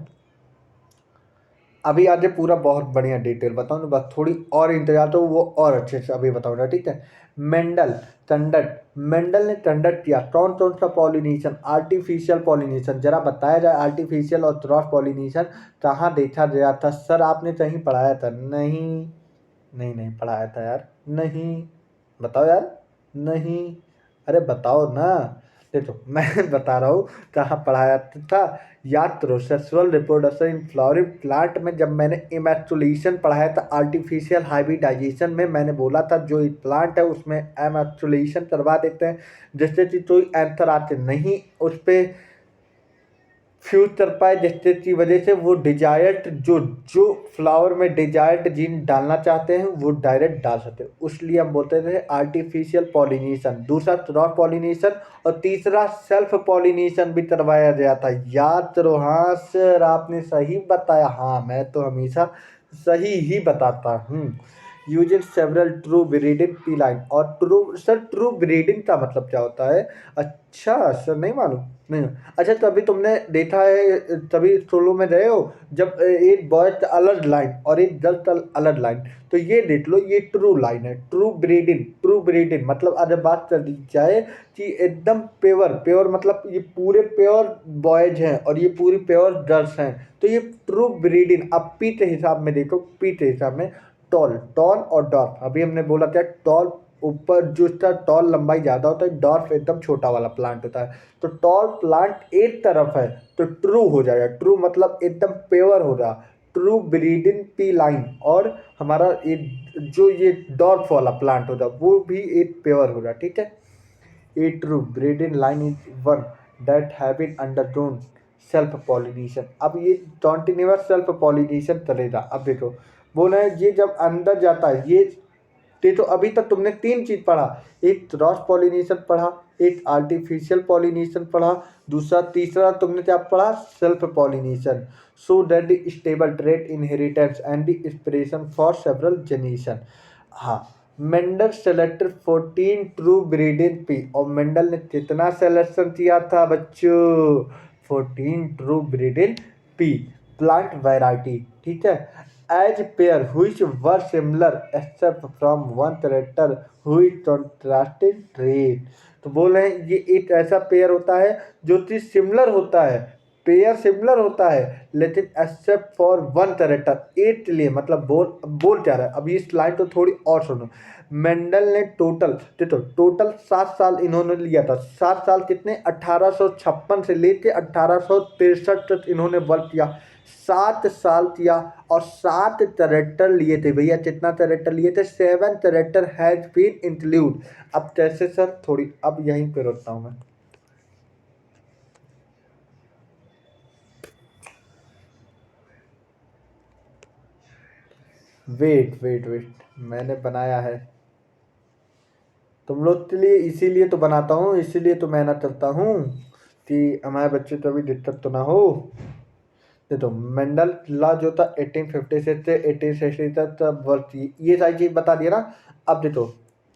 अभी आज पूरा बहुत बढ़िया डिटेल बताऊँ ना, बस थोड़ी और इंतजार तो वो और अच्छे से अभी बताऊंगा, ठीक है। मेंडल कंडक्ट, मेंडल ने कंडक्ट किया कौन कौन सा पॉलिनेशन, आर्टिफिशियल पॉलिनेशन, जरा बताया जाए आर्टिफिशियल और क्रॉस पॉलिनेशन कहाँ देखा गया था सर, आपने कहीं पढ़ाया था, नहीं नहीं नहीं पढ़ाया था यार, नहीं, बताओ यार, नहीं, अरे बताओ ना, देखो मैं बता रहा हूँ कहाँ पढ़ाया था, याद करो sexual reproduction in flowering plant में जब मैंने इमैक्चुलेशन पढ़ाया था, आर्टिफिशियल हाइब्रिडाइजेशन में मैंने बोला था जो प्लांट है उसमें इमैक्चुलेशन करवा देते हैं, जिससे कि कोई एंथर आते नहीं उस पर फ्यूज कर पाए, जिससे की वजह से वो डिजायर्ड जो जो फ्लावर में डिजायर्ड जीन डालना चाहते हैं वो डायरेक्ट डाल सकते हैं, इसलिए हम बोलते थे आर्टिफिशियल पॉलिनेशन, दूसरा क्रॉस पॉलिनेशन, और तीसरा सेल्फ पॉलिनेशन भी करवाया गया था, याद करो। हाँ सर आपने सही बताया, हाँ मैं तो हमेशा सही ही बताता हूँ। Using several true breeding P line, और ट्रू सर, ट्रू ब्रीडिंग का मतलब क्या होता है, अच्छा सर नहीं मालूम, नहीं, अच्छा तभी तुमने देखा है, तभी सोलो में रहे हो जब एक बॉय अलग लाइन और एक गर्ल अलग लाइन, तो ये देख लो ये ट्रू लाइन है, ट्रू ब्रीडिंग, ट्रू ब्रीडिंग मतलब अगर बात कर दी जाए कि एकदम प्योर, प्योर मतलब ये पूरे प्योर बॉयज हैं और ये पूरी प्योर गर्ल्स हैं, तो ये ट्रू ब्रीडिंग। अब पी के हिसाब में देखो, पी के हिसाब में टॉल, टॉल और डॉर्फ, अभी हमने बोला था टॉल ऊपर जो इसका टॉल लंबाई ज़्यादा होता है, डॉर्फ एकदम छोटा वाला प्लांट होता है, तो टॉल प्लांट एक तरफ है तो ट्रू हो जाएगा, ट्रू मतलब एकदम प्योर होगा, ट्रू ब्रीडिंग पी लाइन, और हमारा एक जो ये डॉर्फ वाला प्लांट होगा वो भी एक प्योर होगा, ठीक है। A true breeding line is one that having undergone self pollination, अब ये कॉन्टिन्यूअस सेल्फ पॉलिनेशन करेगा। अब देखो बोला है ये जब अंदर जाता है ये तो अभी तक तुमने तीन चीज पढ़ा, एक क्रॉस पॉलिनेशन पढ़ा, एक आर्टिफिशियल पॉलिनेशन पढ़ा, दूसरा तीसरा तुमने क्या पढ़ा, self pollination, so that the stable trait inheritance and the inspiration for several generation. हाँ Mendel selected 14 true breed in pea, और मेंडल ने कितना सिलेक्शन किया था बच्चों? 14 true breed in pea plant variety, ठीक है। Each pair which were similar except from one character which contrasted trait. तो बोल रहे हैं ये एक ऐसा पेयर होता है जो कि सिमिलर होता है, पेयर सिमिलर होता है, लेकिन एक्सेप्ट फॉर वन कैरेक्टर एक के लिए, मतलब बोल क्या रहा है अभी इस लाइन को थोड़ी और सुनो। मेंडल ने टोटल देखो, टोटल 7 साल इन्होंने लिया था। 7 साल कितने? 1856 से लेके 1863 तक इन्होंने वर्क किया। 7 साल किया और 7 कैरेक्टर लिए थे भैया। कितना कैरेक्टर लिए थे? 7 कैरेक्टर हैज बीन इंक्लूड। अब कैसे सर? थोड़ी अब यहीं पे रोकता हूँ मैं। वेट वेट वेट, मैंने बनाया है तुम लोग के लिए, इसीलिए तो बनाता हूँ, इसीलिए तो मेहनत करता हूँ कि हमारे बच्चे को अभी दिक्कत तो ना हो। देखो मेंडल लॉ जो था 1856 से 1860 तक वर्क की, ये सारी चीज बता दिया ना। अब देखो,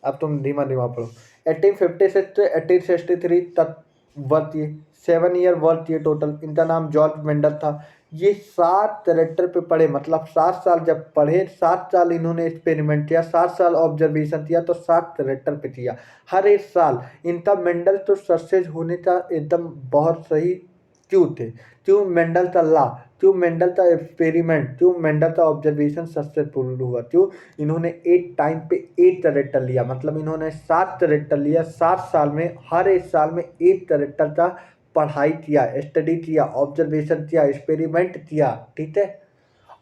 अब तुम धीमा धीमा पढ़ो। 1856 से 1863 तक वर्क किए, 7 ईयर वर्क किए टोटल। इनका नाम जॉर्ज मेंडल था। ये 7 कैरेक्टर पे पढ़े, मतलब 7 साल जब पढ़े, 7 साल इन्होंने एक्सपेरिमेंट किया, 7 साल ऑब्जर्वेशन किया, तो 7 कैरेक्टर पे किया हर एक साल। इनका मेंडल तो सक्सेस होने का एकदम बहुत सही क्यों थे, क्यों मेंडल का लॉ, क्यों मेंडल का एक्सपेरिमेंट, क्यों मेंडल का ऑब्जर्वेशन सक्सेसफुल हुआ, क्यों इन्होंने एक टाइम पे एक कैरेक्टर लिया, मतलब इन्होंने 7 कैरेक्टर लिया 7 साल में, हर एक साल में एक कैरेक्टर का पढ़ाई किया, स्टडी किया, ऑब्जर्वेशन किया, एक्सपेरिमेंट किया, ठीक है।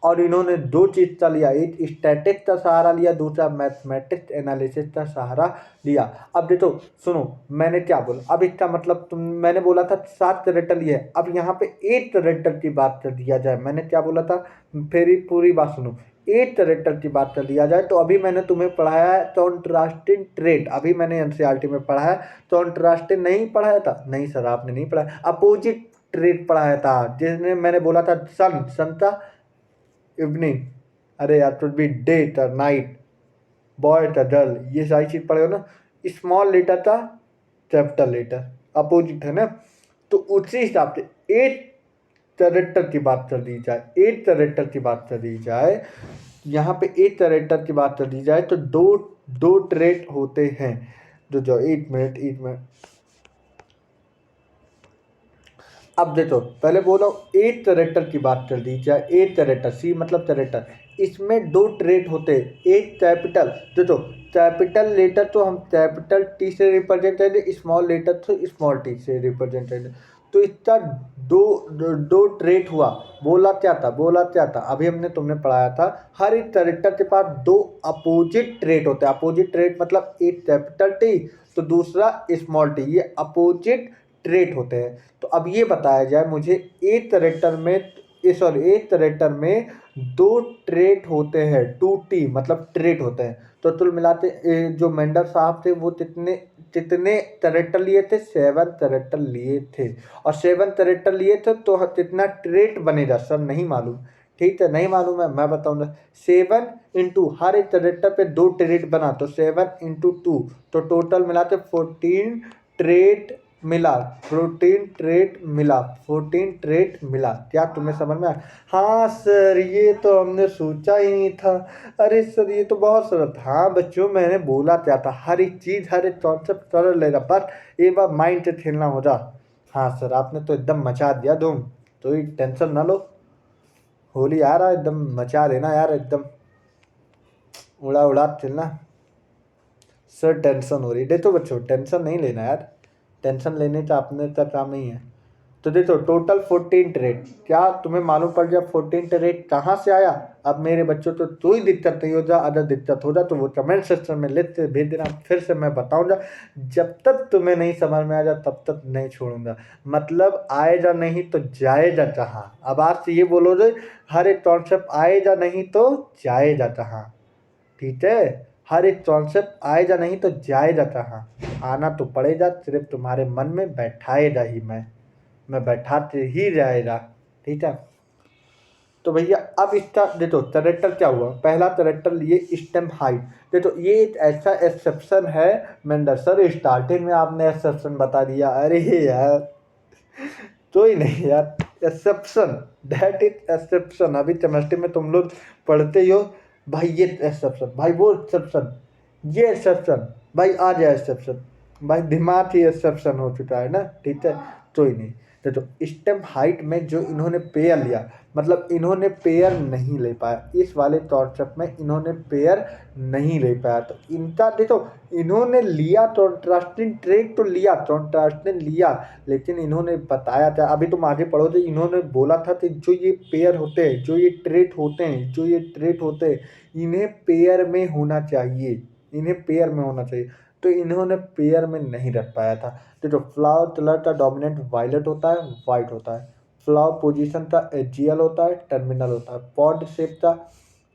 और इन्होंने दो चीज का लिया, एक स्टैटिक का सहारा लिया, दूसरा मैथमेटिक्स एनालिसिस का सहारा लिया। अब देखो सुनो, मैंने क्या बोला, अब इसका मतलब मैंने बोला था 7 कैरेक्टर लिए, अब यहाँ पे 8 कैरेक्टर की बात कर दिया जाए। मैंने क्या बोला था, फिर पूरी बात सुनो। 8 कैरेक्टर की बात कर दिया जाए तो अभी मैंने तुम्हें पढ़ाया है कॉन्ट्रास्टिंग ट्रेट, अभी मैंने एनसीईआरटी में पढ़ाया। कॉन्ट्रास्टिंग नहीं पढ़ाया था? नहीं सर आपने नहीं पढ़ाया। अपोजिट ट्रेट पढ़ाया था, जिसने मैंने बोला था सन था इवनिंग, अरे यार कुछ भी डे था नाइट, बॉय था गर्ल, ये सारी चीज पढ़े हो ना। स्मॉल लेटर था कैपिटल लेटर, अपोजिट है ना। तो उसी हिसाब से एट कैरेक्टर की बात कर दी जाए, एट कैरेक्टर की बात कर दी जाए, यहाँ पे एक कैरेक्टर की बात कर दी जाए तो दो दो ट्रेट होते हैं। जो जो 1 मिनट अब देखो, पहले बोलो 8 कैरेक्टर की बात कर दी जाए, 8 कैरेक्टर, सी मतलब कैरेक्टर, इसमें 2 ट्रेट होते हैं। एक कैपिटल, देखो कैपिटल लेटर तो हम कैपिटल टी से रिप्रेजेंट करेंगे, स्मॉल लेटर तो स्मॉल टी से रिप्रेजेंट करेंगे। तो इसका दो दो ट्रेट हुआ। बोला क्या था अभी हमने तुमने पढ़ाया था, हर एक कैरेक्टर के पास 2 अपोजिट ट्रेट होते हैं। अपोजिट ट्रेट मतलब एक कैपिटल टी तो दूसरा स्मॉल टी, ये अपोजिट ट्रेट होते हैं। तो अब ये बताया जाए मुझे, एक कैरेक्टर में सॉरी एक कैरेक्टर में 2 ट्रेट होते हैं, 2T मतलब ट्रेट होते हैं। तो तुल मिलाते जो मेंडल साहब थे वो कितने कितने कैरेक्टर लिए थे? 7 कैरेक्टर लिए थे। और 7 कैरेक्टर लिए थे तो कितना ट्रेट बनेगा सर? नहीं मालूम, ठीक है नहीं मालूम है, मैं बताऊंगा। 7 इंटू हर एक कैरेक्टर पे 2 ट्रेट बना, तो 7 इंटू 2, तो टोटल मिलाते 14 ट्रेट मिला, 14 ट्रेट मिला। क्या तुम्हें समझ में आया? हाँ सर ये तो हमने सोचा ही नहीं था। अरे सर ये तो बहुत सरल था। हाँ बच्चों मैंने बोला क्या था, हर एक चीज हर एक कॉन्सेप्ट सरल लेगा, पर एक बार माइंड से खेलना हो जा। हाँ सर आपने तो एकदम मचा दिया धूम, तो ये टेंशन ना लो, होली आ रहा है एकदम मचा देना यार, एकदम उड़ा उड़ा खेलना। सर टेंशन हो रही है, देखो बच्चों टेंशन नहीं लेना यार, टेंशन लेने का अपने का काम नहीं है। तो देखो टोटल 14 ट्रेड, क्या तुम्हें मालूम पड़ गया 14 ट्रेड कहाँ से आया? अब मेरे बच्चों तो कोई दिक्कत नहीं हो जा, अगर दिक्कत हो जा तो वो कमेंट सेक्शन में लिख के भेज देना, फिर से मैं बताऊंगा। जब तक तुम्हें नहीं समझ में आ जा तब तक नहीं छोड़ूंगा, मतलब आएगा नहीं तो जाएगा कहाँ। अब आज से ये बोलो रे, हर एक कॉन्सेप्ट आएगा नहीं तो जाएगा कहाँ, ठीक है। हर एक कॉन्सेप्ट आएगा नहीं तो जाएगा कहाँ, आना तो पड़ेगा, सिर्फ तुम्हारे मन में बैठाएगा ही मैं बैठाते ही जाएगा, ठीक है। तो भैया अब इसका देखो कैरेक्टर क्या हुआ, पहला कैरेक्टर लिए स्टेम हाइट। देखो ये एक ऐसा एक्सेप्शन है मेंडर सर, स्टार्टिंग में आपने एक्सेप्शन बता दिया, अरे यार तो ही नहीं यार, एक्सेप्शन, दैट इज एक्सेप्शन। अभी केमिस्ट्री में तुम लोग पढ़ते ही हो भाई, ये एक्सेप्शन भाई, वो एक्सेप्शन, ये एक्सेप्शन भाई, आ जाए एक्सेप्शन भाई, दिमाग ही एक्सेप्शन हो चुका है ना, ठीक है। तो ही नहीं, तो स्टेम हाइट में जो इन्होंने पेयर लिया, मतलब इन्होंने पेयर नहीं ले पाया इस वाले टॉर्चअप में, इन्होंने पेयर नहीं ले पाया। तो इनका देखो, इन्होंने लिया कॉन्ट्रास्टिंग ट्रेट तो लिया, कॉन्ट्रास्टिंग लिया, लेकिन इन्होंने बताया था, अभी तुम आगे पढ़ो तो इन्होंने बोला था कि जो ये पेयर होते हैं, जो ये ट्रेट होते हैं, जो ये ट्रेट होते हैं, इन्हें पेयर में होना चाहिए, इन्हें पेयर में होना चाहिए। तो इन्होंने पेयर में नहीं रख पाया था। तो जो फ्लावर कलर का डोमिनेंट वायलेट होता है, वाइट होता है। फ्लावर पोजीशन का एजियल होता है, टर्मिनल होता है। पॉड शेप का,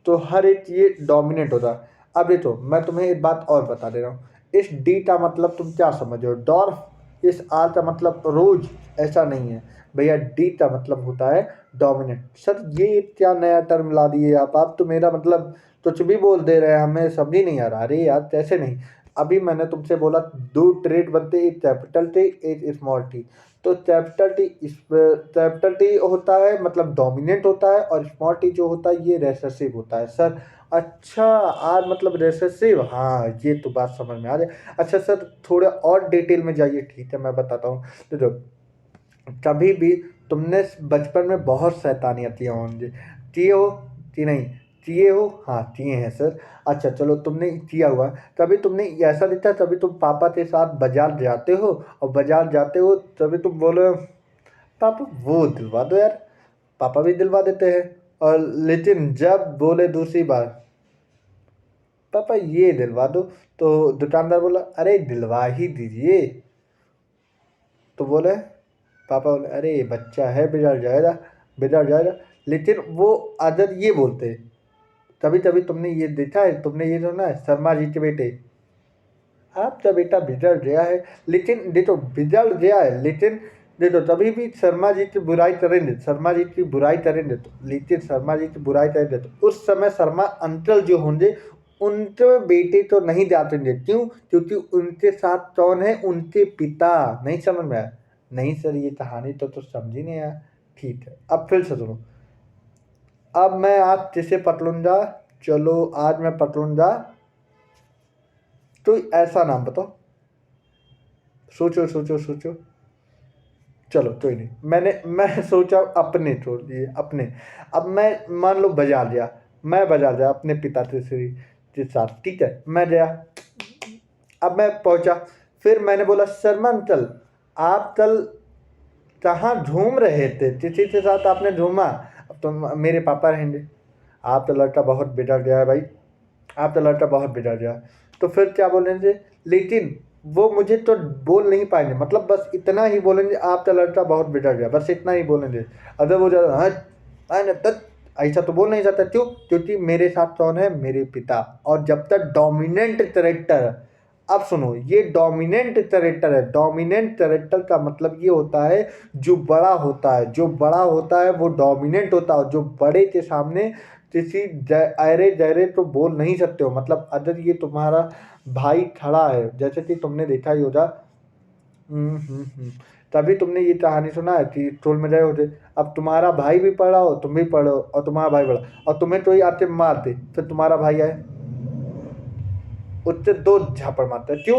तो हर एक ये डोमिनेंट होता है। अब ये तो मैं तुम्हें एक बात और बता दे रहा हूँ, इस डी का मतलब तुम क्या समझ हो, डॉर्फ। इस आर का मतलब रोज, ऐसा नहीं है भैया, डी का मतलब होता है डोमिनेंट। सर ये क्या नया टर्म ला दिए आप तो मेरा मतलब कुछ भी बोल दे रहे हैं, हमें समझ ही नहीं आ रहा। अरे यार कैसे नहीं, अभी मैंने तुमसे बोला दो ट्रेड बनते, एक कैपिटल टी एक स्मॉल टी। तो कैपिटल टी होता है मतलब डोमिनेंट होता है, और स्मॉल टी जो होता है ये रेसेसिव होता है। सर अच्छा, आज मतलब रेसेसिव, हाँ ये तो बात समझ में आ रही है। अच्छा सर थोड़ा और डिटेल में जाइए, ठीक है मैं बताता हूँ। तो कभी भी तुमने बचपन में बहुत शैतानियाँ किया होंगे, किए हो कि नहीं, किए हो, हाँ किए हैं सर। अच्छा चलो तुमने किया हुआ, कभी तुमने ऐसा दिखता, कभी तुम पापा के साथ बाजार जाते हो, और बाजार जाते हो तभी तुम बोलो पापा वो दिलवा दो यार, पापा भी दिलवा देते हैं। और लेकिन जब बोले दूसरी बार पापा ये दिलवा दो, तो दुकानदार बोला अरे दिलवा ही दीजिए, तो बोले पापा बोले अरे बच्चा है बिगड़ जाएगा, बिगड़ जाएगा। लेकिन वो अगर ये बोलते, कभी कभी तुमने ये देखा है, तुमने ये सुना है शर्मा जी के बेटे, आपका बेटा बिगड़ गया है, लेकिन देखो बिगड़ गया है, लेकिन देखो तभी भी शर्मा जी की बुराई करेंगे, शर्मा जी की बुराई करेंगे तो, लेकिन शर्मा जी की बुराई करेंगे तो उस समय शर्मा अंकल जो होंगे उनके बेटे तो नहीं जाते, क्यों, क्योंकि उनके साथ कौन है, उनके पिता। नहीं समझ में आया, नहीं सर ये कहानी तो समझ ही नहीं आया। ठीक है अब फिर से सुनो, अब मैं आज किसे पकड़ूंगा, चलो आज मैं पकड़ूंगा, तो ऐसा नाम बताओ, सोचो सोचो सोचो, चलो कोई नहीं, मैं सोचा अपने छोड़ दिए अपने। अब मैं मान लो बाजार गया, मैं बाजार गया अपने पिता श्री के साथ, ठीक है मैं गया, अब मैं पहुंचा, फिर मैंने बोला शर्मा अंकल आप कल कहाँ घूम रहे थे, किसी के साथ आपने घूमा। अब तो मेरे पापा रहेंगे, आप तो लड़का बहुत बिगड़ गया है भाई, आप तो लड़का बहुत बिगड़ गया। तो फिर क्या बोलेंगे, लेकिन वो मुझे तो बोल नहीं पाएंगे, मतलब बस इतना ही बोलेंगे आप तो लड़का बहुत बिगड़ गया, बस इतना ही बोलेंगे। अगर वो ज़्यादा हाँ तक ऐसा तो बोल नहीं सकता, क्यों, क्योंकि मेरे साथ कौन है, मेरे पिता। और जब तक डोमिनेंट कैरेक्टर, अब सुनो ये डोमिनेंट कैरेक्टर है, डोमिनेंट कैरेक्टर का मतलब ये होता है जो बड़ा होता है, जो बड़ा होता है वो डोमिनेंट होता है, जो बड़े के सामने किसी अरे जहरे तो बोल नहीं सकते हो। मतलब अगर ये तुम्हारा भाई खड़ा है, जैसे कि तुमने देखा ही होगा, तभी तुमने ये कहानी सुना है कि स्कूल में गए होते, अब तुम्हारा भाई भी पढ़ा हो, तुम भी पढ़ो, और तुम्हारा भाई पढ़ा, और तुम्हें तो ही आते मार दे, फिर तुम्हारा भाई आए उससे दो झापड़ मारता है, क्यों,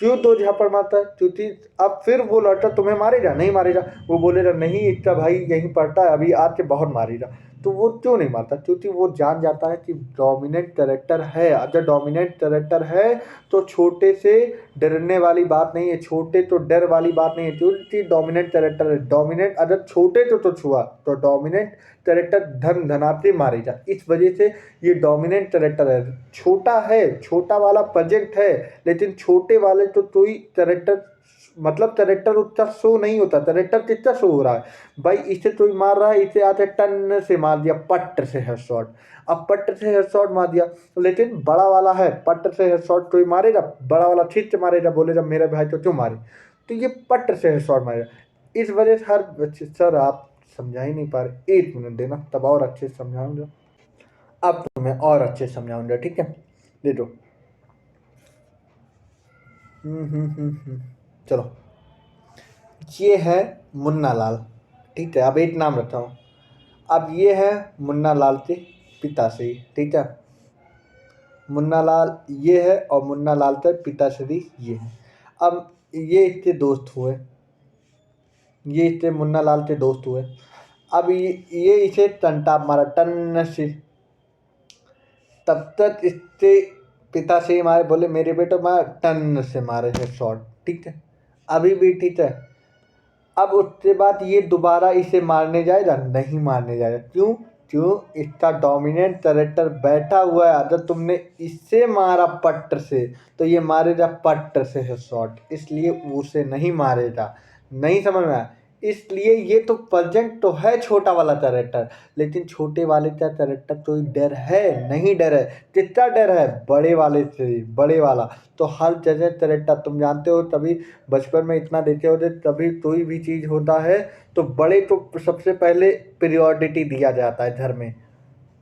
क्यों दो झापड़ मारता है, क्योंकि अब फिर वो लड़का तुम्हें मारेगा, नहीं मारेगा, वो बोलेगा नहीं इसका भाई यहीं पढ़ता है अभी आज के बहुत मारेगा। तो वो क्यों नहीं मारता, क्योंकि वो जान जाता है कि डोमिनेंट कैरेक्टर है, अगर डोमिनेंट कैरेक्टर है तो छोटे से डरने वाली बात नहीं है, छोटे तो डर वाली बात नहीं है, क्योंकि डोमिनेंट कैरेक्टर है। डोमिनेंट अगर छोटे तो छुआ तो डोमिनेंट कैरेक्टर धन धनाते मारेगा, इस वजह से ये डोमिनेंट कैरेक्टर है। छोटा है, छोटा वाला प्रोजेक्ट है, लेकिन छोटे वाले तो कोई कैरेक्टर, मतलब कैरेक्टर उतना शो नहीं होता, कैरेक्टर कितना शो हो रहा है भाई, इसे कोई मार रहा है, इसे आते टन से मार दिया, पट्ट से हेडशॉट, अब पट्ट से हेडशॉट मार दिया, लेकिन बड़ा वाला है पट्ट से हेडशॉट कोई मारेगा, बड़ा वाला ठीक से मारेगा, बोलेगा मेरे भाई तो क्यों मारे, तो ये पट्ट से हेडशॉट मारेगा। इस वजह से हर सर आप समझा ही नहीं पा रहे, 1 मिनट देना तब और अच्छे से समझाऊंगा। अब तुम्हें और अच्छे से समझाऊंगा, ठीक है? दे दो। चलो, ये है मुन्ना लाल, ठीक है? अब एक नाम रखता हूँ। अब ये है मुन्ना लाल के पिताश्री, ठीक है? मुन्ना लाल ये है और मुन्ना लाल के पिताश्री ये है। अब ये इसके दोस्त हुए, ये इसके मुन्ना लाल के दोस्त हुए। अब ये इसे टंटा मारा, टन से। तब तक इसके पिता से ही मारे, बोले मेरे बेटे मार, टन से मारे है शॉट, ठीक है? अभी भी ठीक है। अब उसके बाद ये दोबारा इसे मारने जाएगा, नहीं मारने जाएगा। क्यों? क्यों? इसका डोमिनेंट कैरेक्टर बैठा हुआ है। अगर तुमने इससे मारा पट्ट से तो ये मारेगा पट्ट से है शॉट, इसलिए उसे नहीं मारेगा। नहीं समझ में आया? इसलिए ये तो प्रेजेंट तो है छोटा वाला कैरेक्टर, लेकिन छोटे वाले का कैरेक्टर कोई डर है नहीं, डर है। कितना डर है? बड़े वाले से, बड़े वाला। तो हर जगह कैरेक्टर तुम जानते हो, तभी बचपन में इतना देखे होते, तभी कोई भी चीज़ होता है तो बड़े को सबसे पहले प्रियोरिटी दिया जाता है घर में।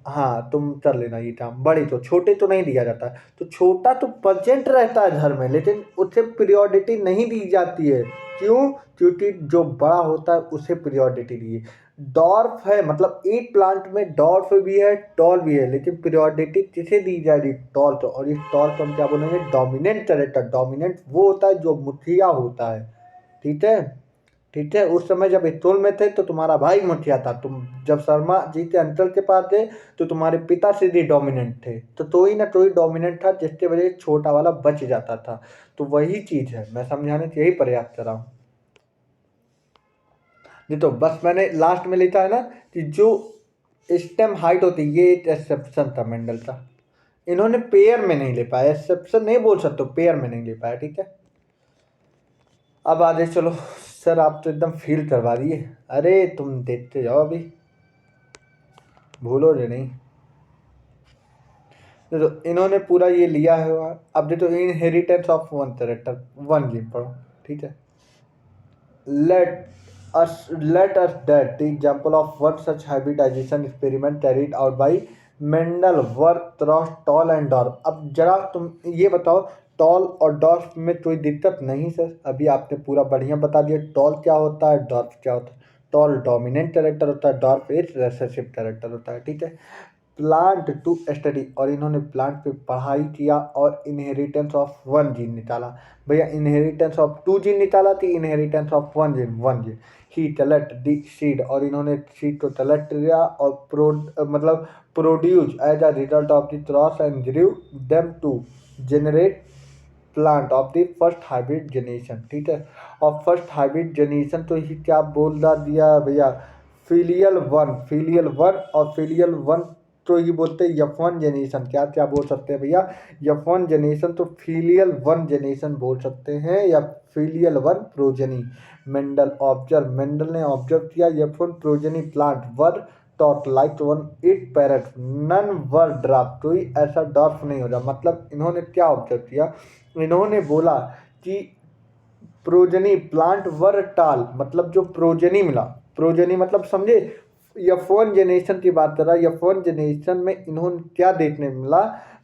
हाँ, तुम कर लेना ये काम, बड़े तो, छोटे तो नहीं दिया जाता है। तो छोटा तो प्रेजेंट रहता है घर में, लेकिन उसे प्रियोरिटी नहीं दी जाती है। क्यों? क्योंकि जो बड़ा होता है उसे प्रियोरिटी दी। डॉर्फ है, मतलब एक प्लांट में डॉर्फ भी है, टॉल भी है, लेकिन प्रियोरिटी किसे दी जाएगी? टॉल को। और इस टॉल को हम क्या बोलेंगे? Dominant character. डोमिनेंट वो होता है जो मुखिया होता है, ठीक है? ठीक है? उस समय जब स्कूल में थे तो तुम्हारा भाई मुखिया था, तुम जब शर्मा जी के अंकल के पास थे तो तुम्हारे पिता श्री डोमिनेंट थे। तो कोई ना कोई डोमिनेंट था जिसके वजह से छोटा वाला बच जाता था। तो वही चीज़ है, मैं समझाने के यही प्रयास कर रहा हूँ। ये तो बस मैंने लास्ट में लिखा है ना कि जो स्टेम हाइट होती है, ये एक एक्सेप्शन था मेंडल का। इन्होंने पेयर में नहीं ले पाया, एक्सेप्शन नहीं बोल सकते, पेयर में नहीं ले पाया, ठीक है? अब आगे चलो। सर आप तो एकदम फील करवा दिए। अरे तुम देखते जाओ, अभी भूलो जो नहीं। तो इन्होंने पूरा ये लिया है। अब देखो, inheritance of one character, one game पढ़ो, ठीक है? Let us that the example of one such hybridization experiment carried out by Mendel were cross tall and dwarf. अब जरा तुम ये बताओ, टॉल और डॉर्फ में कोई दिक्कत नहीं सर? अभी आपने पूरा बढ़िया बता दिया, टॉल क्या होता है, डॉर्फ क्या होता है। टॉल डोमिनेंट कैरेक्टर होता है, डॉर्फ एक रिसेसिव कैरेक्टर होता है, ठीक है? प्लांट टू स्टडी, और इन्होंने प्लांट पे पढ़ाई किया और इनहेरिटेंस ऑफ वन जीन निकाला। भैया इनहेरिटेंस ऑफ 2 जीन निकाला थी, इनहेरिटेंस ऑफ वन जीन ही कलेक्ट दी सीड, और इन्होंने सीड को कलेक्ट किया और मतलब produce as a result of the cross and grew them to generate plant of the first hybrid generation, ठीक है? और फर्स्ट हाइब्रिड जनरेशन तो ही क्या बोल दिया भैया? फिलियल वन और फिलियल वन तो ही बोलते हैं F1 जनरेशन। क्या क्या बोल सकते हैं भैया? F1 जनरेशन तो फिलियल वन जनरेशन बोल सकते हैं, या फिलियल वन प्रोजनी। मेंडल ने ऑब्जर्व किया F1 progeny plant were tall like one it parent none were dwarf, कोई ऐसा डॉर्फ नहीं हो रहा। मतलब इन्होंने क्या ऑब्जर्व किया? इन्होंने बोला कि प्रोजनी प्लांट वर टाल, मतलब जो प्रोजनी मिला, प्रोजनी मतलब समझे? F1 जनरेशन की बात कर रहा है। F1 जनरेशन में इन्होंने क्या देखने मिला?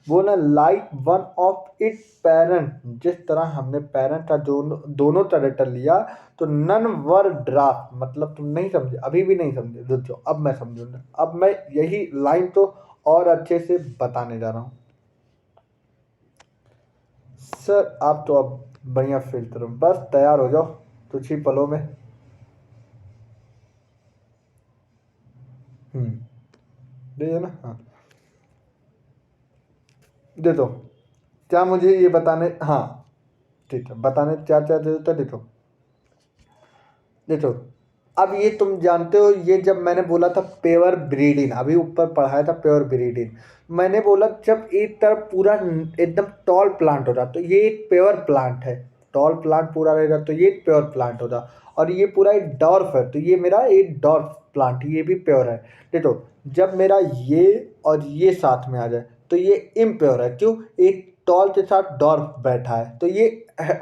वो ना like one of it parent, जिस तरह हमने पेरेंट का दोनों कैरेक्टर लिया तो नन वर ड्राफ्ट। मतलब तुम नहीं समझे, अभी भी नहीं समझे, रुक जाओ, अब मैं समझूंगा। अब मैं यही लाइन तो और अच्छे से बताने जा रहा हूँ। सर आप तो अब बढ़िया फील करो, बस तैयार हो जाओ कुछ ही पलों में। दे ना, हाँ दे दो। क्या मुझे ये बताने, हाँ ठीक है, बताने क्या क्या दे देता, देखो देखो। अब ये तुम जानते हो, ये जब मैंने बोला था प्योर ब्रीडिंग, अभी ऊपर पढ़ाया था प्योर ब्रीडिंग, मैंने बोला जब एक तरफ पूरा एकदम टॉल प्लांट होता तो ये एक प्योर प्लांट है। टॉल प्लांट पूरा रहेगा तो ये प्योर प्लांट होता, और ये पूरा एक डॉर्फ है तो ये मेरा एक डॉर्फ प्लांट, ये भी प्योर है। देखो, जब मेरा ये और ये साथ में आ जाए तो ये इम्प्योर है। क्यों? एक टॉल के साथ डॉर्फ बैठा है तो ये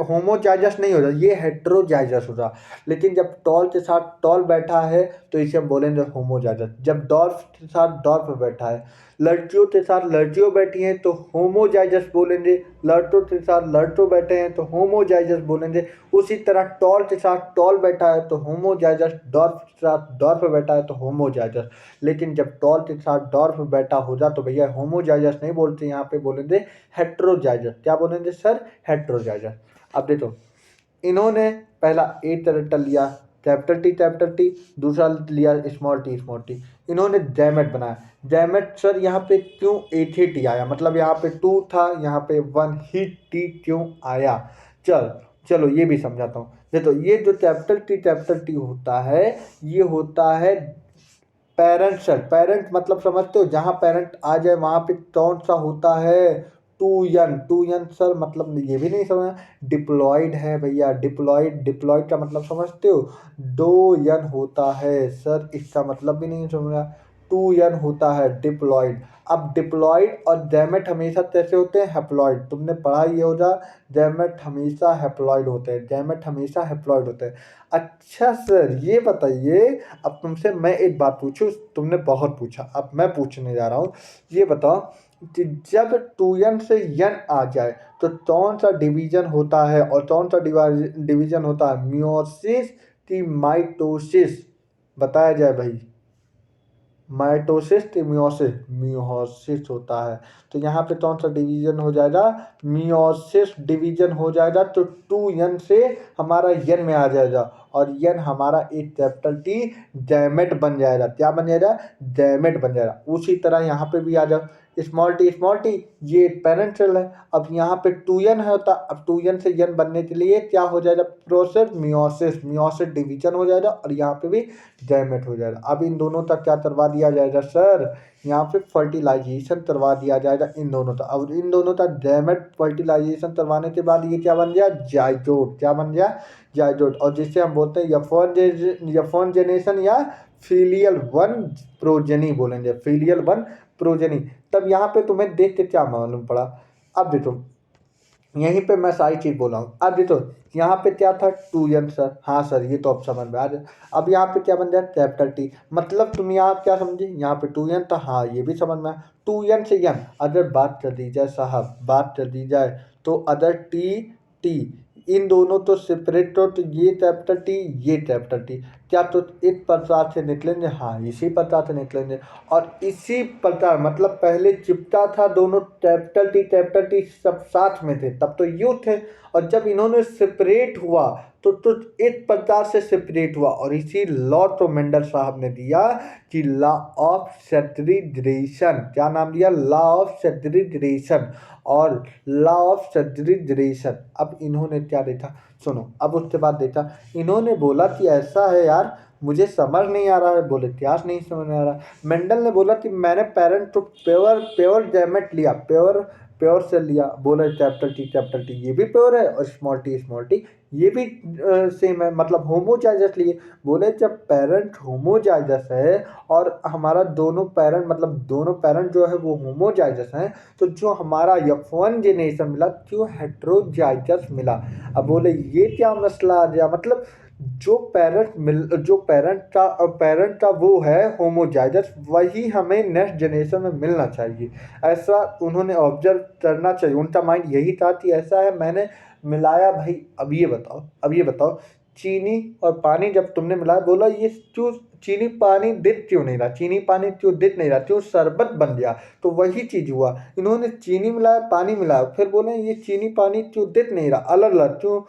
होमोजाइगस नहीं हो रहा, ये हेटेरोजाइगस हो रहा। लेकिन जब टॉल के साथ टॉल बैठा है तो इसे हम बोलेंगे होमोजाइगस। जब डॉल्फ के साथ डॉल्फ बैठा है, लड़कियों के साथ लड़कियों बैठी हैं तो होमोजाइगस बोलेंगे, लड़कों के साथ लड़कों बैठे हैं तो होमोजाइगस बोलेंगे। उसी तरह टॉल के साथ टॉल बैठा है तो होमोजाइगस, डॉल्फ के साथ डॉल्फ बैठा है तो होमोजाइगस। लेकिन जब टॉल के साथ डॉल्फ बैठा हो जा तो भैया होमोजाइगस नहीं बोलते, यहाँ पे बोलेंगे हेटेरोजाइगस। क्या बोलेंगे सर? हेटेरोजाइगस। अब देखो, इन्होंने पहला ए कैरेक्टर लिया कैपिटल टी, दूसरा लिया स्मॉल टी। इन्होंने जैमेट बनाया। जैमेट सर यहाँ पे क्यों एक ही टी आया? मतलब यहाँ पे 2 था, यहाँ पे 1 ही टी क्यों आया? चलो ये भी समझाता हूँ। देखो, ये जो कैपिटल टी होता है, ये होता है पेरेंट सर। पेरेंट मतलब समझते हो? जहाँ पेरेंट आ जाए वहाँ पे कौन सा होता है? टू यन सर। मतलब ये भी नहीं समझ, डिप्लॉयड है भैया। डिप्लॉयड का मतलब समझते हो? 2 यन होता है सर, इसका मतलब भी नहीं समझा। 2 यन होता है डिप्लॉयड। अब डिप्लॉयड और जैमेट हमेशा कैसे होते हैं? हैप्लॉयड। तुमने पढ़ा ही होगा, जैमेट हमेशा हैप्लॉयड होते हैं, जैमेट हमेशा हैप्लॉयड होते हैं। अच्छा सर, ये बताइए, अब तुमसे मैं एक बात पूछूं, तुमने बहुत पूछा, अब मैं पूछने जा रहा हूँ। ये बताओ कि जब 2n से n आ जाए तो कौन सा डिवीजन होता है, और कौन सा डिवीजन होता है? मियोसिस की माइटोसिस? बताया जाए भाई। माइटोसिस की मियोसिस? मियोसिस होता है। तो यहाँ पे कौन सा डिवीजन हो जाएगा? मियोसिस डिवीजन हो जाएगा। तो 2n से हमारा n में आ जाएगा, और n हमारा एक कैपिटल टी गैमेट बन जाएगा। क्या बन जाएगा? गैमेट बन जाएगा। उसी तरह यहाँ पे भी आ जाओ, स्मॉल टी, ये पेरेंट सेल है। अब यहाँ पे 2n है होता, अब 2n से n बनने के लिए क्या हो जाएगा? प्रोसेस मियोसिस, मियोसिस डिवीजन हो जाएगा, और यहाँ पे भी गैमेट हो जाएगा। अब इन दोनों तक क्या करवा दिया जाएगा सर? यहाँ पे फर्टिलाइजेशन करवा दिया जाएगा इन दोनों तक। अब इन दोनों तक गैमेट फर्टिलाइजेशन करवाने के बाद ये क्या बन गया? जाइगोट। क्या बन गया? जाइगोट। और जिससे हम बोलते हैं यफोन जेनेशन या फीलियल वन प्रोजेनी बोलेंगे, फीलियल वन प्रोजेनी। तब यहाँ पे तुम्हें देख के क्या मालूम पड़ा? अब देखो, यहीं पे मैं सारी चीज बोला हूँ। अब देखो, यहाँ पे क्या था? 2n sir. हाँ सर, ये तो अब समझ में आ जाए। अब यहाँ पे क्या बन जाए? Capital T. मतलब तुम यहाँ क्या समझे? यहाँ पे 2n था, हाँ ये भी समझ में आया। 2n से n अगर बात कर दी जाए साहब, बात कर दी जाए तो अदर टी, इन दोनों तो सेपरेट, तो ये कैपिटल टी, ये कैपिटल टी, क्या तो एक प्रकार से निकलेंगे? हाँ, इसी प्रकार से निकलेंगे। और इसी प्रकार मतलब पहले चिपटा था, दोनों कैपिटल टी सब साथ में थे, तब तो यू थे। और जब इन्होंने सेपरेट हुआ तो एक प्रकार से सेपरेट हुआ। और इसी लॉ तो मेंडल साहब ने दिया कि लॉ ऑफ सेट्रीजरेशन। क्या नाम दिया? Law of segregation. और लॉ ऑफ सेट्रीजरेशन, अब इन्होंने क्या देखा? सुनो, अब उसके बाद देखा, इन्होंने बोला कि ऐसा है यार, मुझे समझ नहीं आ रहा है। बोले इतिहास नहीं समझ में आ रहा। मेंडल ने बोला कि मैंने पेरेंट तो प्योर गैमेट लिया, प्योर से लिया। बोले कैपिटल टी ये भी प्योर है, और स्मॉल टी ये भी सेम है, मतलब होमोजाइगस लिए। बोले जब पेरेंट होमोजाइगस है और हमारा दोनों पेरेंट, मतलब दोनों पेरेंट जो है वो होमोजाइगस हैं, तो जो हमारा F1 जेनेरेशन मिला क्यों हेट्रोजाइगस मिला? अब बोले ये क्या मसला आ गया? मतलब जो पेरेंट का वो है होमोजाइगस, वही हमें नेक्स्ट जनरेशन में मिलना चाहिए। ऐसा उन्होंने ऑब्जर्व करना चाहिए, उनका माइंड यही था कि ऐसा है, मैंने मिलाया भाई। अब ये बताओ, चीनी और पानी जब तुमने मिलाया, बोला ये क्यों चीनी पानी दिख क्यों नहीं रहा? चीनी पानी क्यों दिख नहीं रहा? क्यों शरबत बन गया? तो वही चीज हुआ। इन्होंने चीनी मिलाया, पानी मिलाया, फिर बोले ये चीनी पानी क्यों दिख नहीं रहा, अलग अलग क्यों?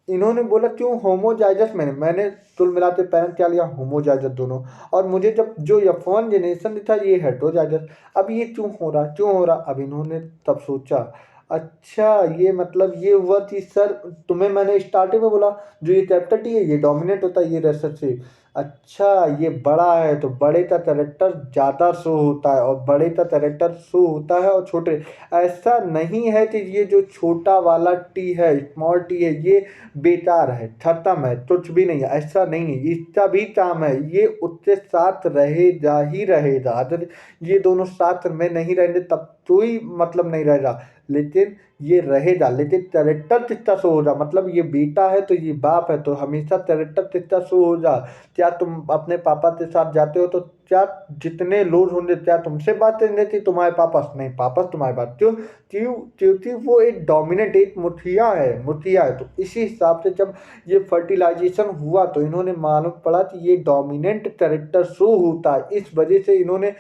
इन्होंने बोला क्यों होमोजाइगस? मैंने कुल मिलाते पेरेंट क्या लिया? होमोजाइगस दोनों। और मुझे जब जो F1 जेनेरेशन था ये हेट्रोजाइगस। अब ये क्यों हो रहा? अब इन्होंने तब सोचा, अच्छा ये मतलब ये हुआ कि सर, तुम्हें मैंने स्टार्टिंग में बोला जो ये कैपिटल टी है ये डोमिनेट होता है, ये रेसेसिव। अच्छा, ये बड़ा है तो बड़े का कैरेक्टर ज़्यादा शो होता है, और बड़े का कैरेक्टर शो होता है और छोटे। ऐसा नहीं है कि ये जो छोटा वाला टी है, स्मॉल टी है, ये बेकार है, खत्म है, कुछ भी नहीं है। ऐसा नहीं है, इसका भी काम है, ये उसके साथ रहेगा ही रहेगा। अगर ये दोनों साथ में नहीं रहेंगे तब कोई मतलब नहीं रहेगा। लेकिन ये रहेगा, लेकिन कैरेक्टर कितना शो हो जा, मतलब ये बेटा है तो ये बाप है, तो हमेशा कैरेक्टर कितना शो हो जा। क्या तुम अपने पापा के साथ जाते हो तो क्या जितने लोग होंगे क्या तुमसे बात करेंगे कि तुम्हारे पापा नहीं, पापा तुम्हारे बात क्यों, क्यों, क्योंकि वो एक डोमिनेट, एक मुखिया है। तो इसी हिसाब से जब ये फर्टिलाइजेशन हुआ तो इन्होंने मालूम पड़ा कि ये डोमिनेंट कैरेक्टर शो होता है, इस वजह से इन्होंने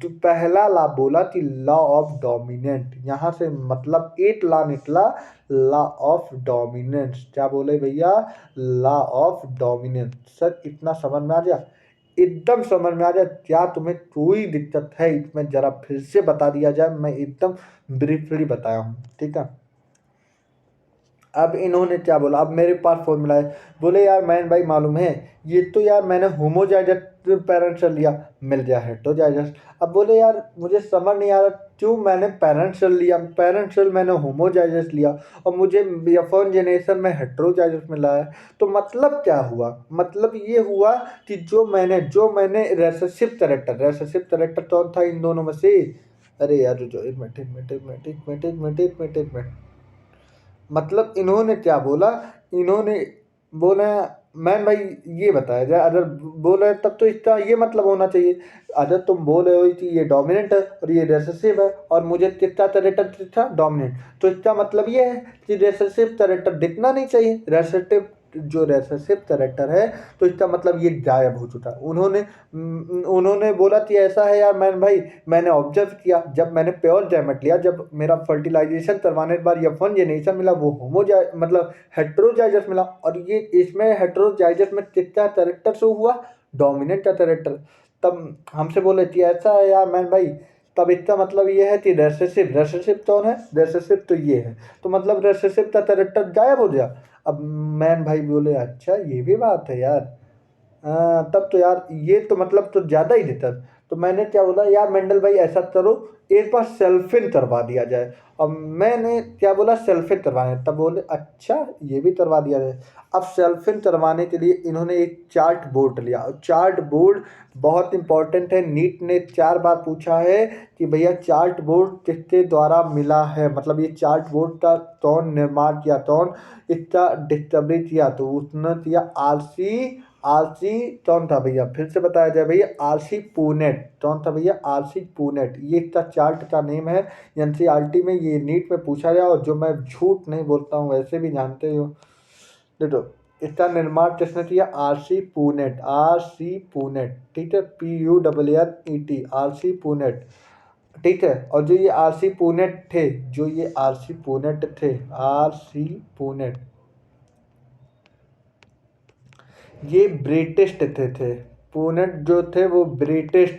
पहला ला बोला कि लॉ ऑफ डोमिनेंट, यहाँ से मतलब एक ला निकला, लॉ ऑफ डोमिनेंस। क्या बोले भैया, लॉ ऑफ डोमिनेंस। सर इतना समझ में आ गया, एकदम समझ में आ जाए, क्या तुम्हें कोई दिक्कत है इसमें, जरा फिर से बता दिया जाए, मैं एकदम ब्रीफली बताया हूँ, ठीक है। अब इन्होंने क्या बोला, अब मेरे पास फॉर्मूला है, बोले यार मैन भाई मालूम है, ये तो यार मैंने होमोजाइगस पेरेंट्स लिया, मिल गया हेटेरोजाइगस। अब बोले यार मुझे समझ नहीं आ रहा क्यों मैंने पेरेंट्स लिया, पेरेंट्स मैंने होमोजाइगस लिया और मुझे F1 जनरेशन में हेटेरोजाइगस मिला है। तो मतलब क्या हुआ, मतलब ये हुआ कि जो मैंने रेसेसिव कैरेक्टर कौन था इन दोनों में से, अरे यार जो एक मिनट एक मिनट एक मिनट एक मिनट एक मिनट एक मिनट एक मिनट, मतलब इन्होंने क्या बोला, इन्होंने बोला मैन भाई ये बताया जाए, अगर बोल रहे तब तो इसका ये मतलब होना चाहिए, अगर तुम बोल रहे हो कि ये डोमिनेंट है और ये रेसेसिव है और मुझे कितना कैरेक्टर था डोमिनेंट, तो इसका मतलब ये है कि रेसेसिव कैरेक्टर दिखना नहीं चाहिए, रेसेसिव कैरेक्टर है तो इसका मतलब ये गायब हो चुका। उन्होंने बोला कि ऐसा है यार मैन भाई, मैंने ऑब्जर्व किया, जब मैंने प्योर गैमेट लिया, जब मेरा फर्टिलाइजेशन करवाने के बाद F1 जेनेरेशन मिला, वो मतलब हेटेरोजाइगस मिला, और ये इसमें हेटेरोजाइगस में कितना कैरेक्टर शो हुआ, डोमिनेंट का कैरेक्टर। तब हमसे बोले कि ऐसा है यार मैन भाई, तब इसका मतलब ये है कि रेसेसिव कौन है, रेसेसिव तो ये है, तो मतलब रेसेसिव का कैरेक्टर गायब हो गया। अब मैन भाई बोले अच्छा ये भी बात है यार, तब तो यार ये तो मतलब तो ज़्यादा ही देता। तो मैंने क्या बोला यार मेंडल भाई ऐसा करो, एक बार सेल्फिन करवा दिया जाए। अब मैंने क्या बोला, सेल्फिन करवाने, तब बोले अच्छा ये भी करवा दिया जाए। अब सेल्फिन करवाने के लिए इन्होंने एक चार्ट बोर्ड लिया, चार्ट बोर्ड बहुत इंपॉर्टेंट है, नीट ने 4 बार पूछा है कि भैया चार्ट बोर्ड किसके द्वारा मिला है, मतलब ये चार्ट बोर्ड का कौन निर्माण किया, कौन इसका डिस्कवरी किया, तो उसने किया आरसी कौन था भैया, फिर से बताया जाए भैया, आरसी पूनेट, कौन था भैया, आरसी पूनेट, ये इसका चार्ट का नेम है। एनसीईआरटी में ये नीट में पूछा गया, और जो मैं झूठ नहीं बोलता हूँ वैसे भी जानते हो। देखो इसका निर्माण किसने किया, आरसी पूनेट, ठीक है, PUNNET, आरसी पूनेट, ठीक है। और जो ये आरसी पूनेट थे, आरसी पूनेट, ये ब्रिटिश थे। पूनेट जो थे वो ब्रिटिश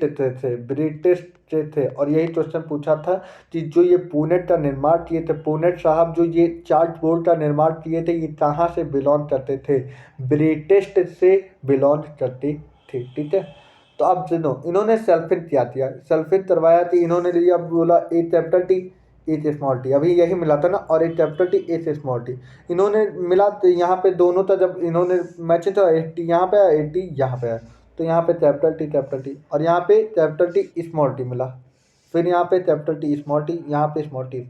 थे, और यही क्वेश्चन पूछा था कि जो ये पूनेट का निर्माण किए थे, पूनेट साहब जो ये चार्ट बोर्ड का निर्माण किए थे, ये कहाँ से बिलोंग करते थे, ब्रिटिश से बिलोंग करते थे, ठीक है। तो अब सुनो, इन्होंने सेल्फिन किया, सेल्फिन करवाया थी, इन्होंने लिया, बोला a capital T H small T, अभी यही मिला था ना, और एक capital T H small T, इन्होंने मिला तो यहाँ पे दोनों था, जब इन्होंने मैच तो 80 यहाँ पे आया, 80 यहाँ पे आया, तो यहाँ पे कैपिटल टी और यहाँ पे कैपिटल टी स्मॉल टी मिला, फिर यहाँ पे कैपिटल टी स्मॉल टी, यहाँ पे स्मॉल टी।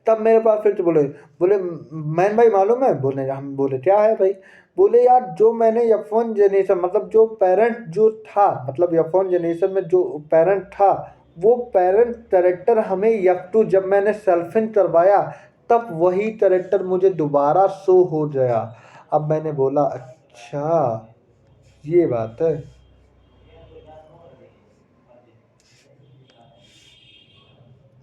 तब मेरे पास फिर से बोले, मैन भाई मालूम है, बोले हम, बोले क्या है भाई, बोले यार जो मैंने F1 जनरेशन, मतलब जो पेरेंट जो था, मतलब F1 जनरेशन में जो पेरेंट था, वो पेरेंट कैरेक्टर हमें F2 जब मैंने सेल्फिन करवाया तब वही कैरेक्टर मुझे दोबारा शो हो गया। अब मैंने बोला अच्छा ये बात है।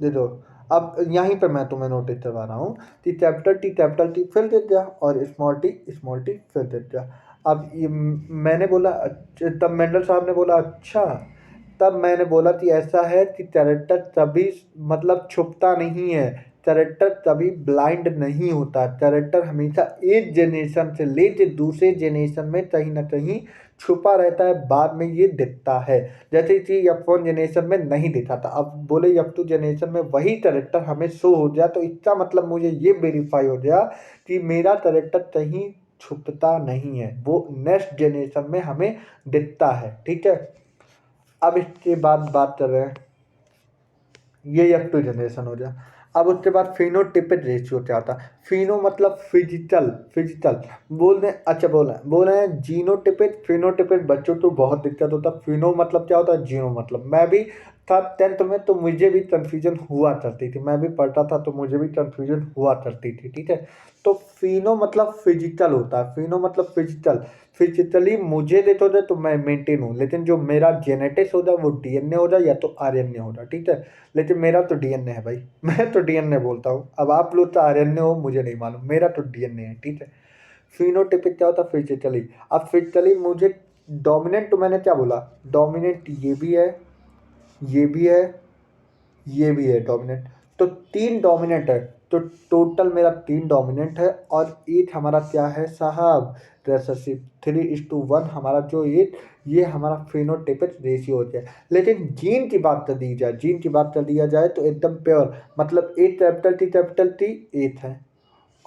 देखो अब यहीं पे मैं तुम्हें नोटिस करवा रहा हूँ कि कैपिटल टी फिर दे दिया और स्मॉल टी फिर दे दिया। अब ये मैंने बोला तब मेंडल साहब ने बोला अच्छा, तब मैंने बोला कि ऐसा है कि कैरेक्टर तभी मतलब छुपता नहीं है, कैरेक्टर तभी ब्लाइंड नहीं होता, कैरेक्टर हमेशा एक जनरेशन से लेके दूसरे जनरेशन में कहीं ना कहीं छुपा रहता है, बाद में ये दिखता है। जैसे कि F1 जनरेशन में नहीं दिखा था, अब बोले F2 जनरेशन में वही कैरेक्टर हमें शो हो गया, तो इसका मतलब मुझे ये वेरीफाई हो गया कि मेरा कैरेक्टर कहीं छुपता नहीं है, वो नेक्स्ट जनरेशन में हमें दिखता है, ठीक है। अब इसके बाद बात कर रहे हैं, ये F2 जनरेशन हो गया। अब उसके बाद फिनोटिपिक रेशियो क्या होता है? फिनो मतलब फिजिकल, फिजिकल बोल रहे हैं, अच्छा बोल रहे हैं जीनोटिपिक फिनोटिपिक, बच्चों तो बहुत दिक्कत होता है। फिनो मतलब क्या होता है, जीनो मतलब, मैं भी था 10th में तो मुझे भी कन्फ्यूजन हुआ करती थी, मैं भी पढ़ता था तो मुझे भी कन्फ्यूजन हुआ करती थी, ठीक है। तो फिनो मतलब फिजिकल होता है, फिनो मतलब फिजिकल, फिजिकली मुझे देते हो जाए तो मैं मेंटेन हूँ, लेकिन जो मेरा जेनेटिक्स हो जाए वो डीएनए हो जाए या तो आरएनए हो जाए, ठीक है। लेकिन मेरा तो डीएनए है भाई, मैं तो डीएनए बोलता हूँ। अब आप लोग तो आरएनए हो मुझे नहीं मालूम, मेरा तो डीएनए है, ठीक है। फिनोटिपिक क्या होता है, फिजिकली। अब फिजिकली मुझे डोमिनेंट, तो मैंने क्या बोला, डोमिनेंट ये भी है, ये भी है, ये भी है डोमिनेंट, तो 3 डोमिनेंट है। तो टोटल मेरा 3 डोमिनेंट है और एक हमारा क्या है साहब, रिसेसिव। 3:1 हमारा जो ये हमारा फिनोटाइपिक रेशियो होता है। लेकिन जीन की बात कर दी जाए, जीन की बात कर दिया जाए तो एकदम प्योर, मतलब ए कैपिटल टी 8 है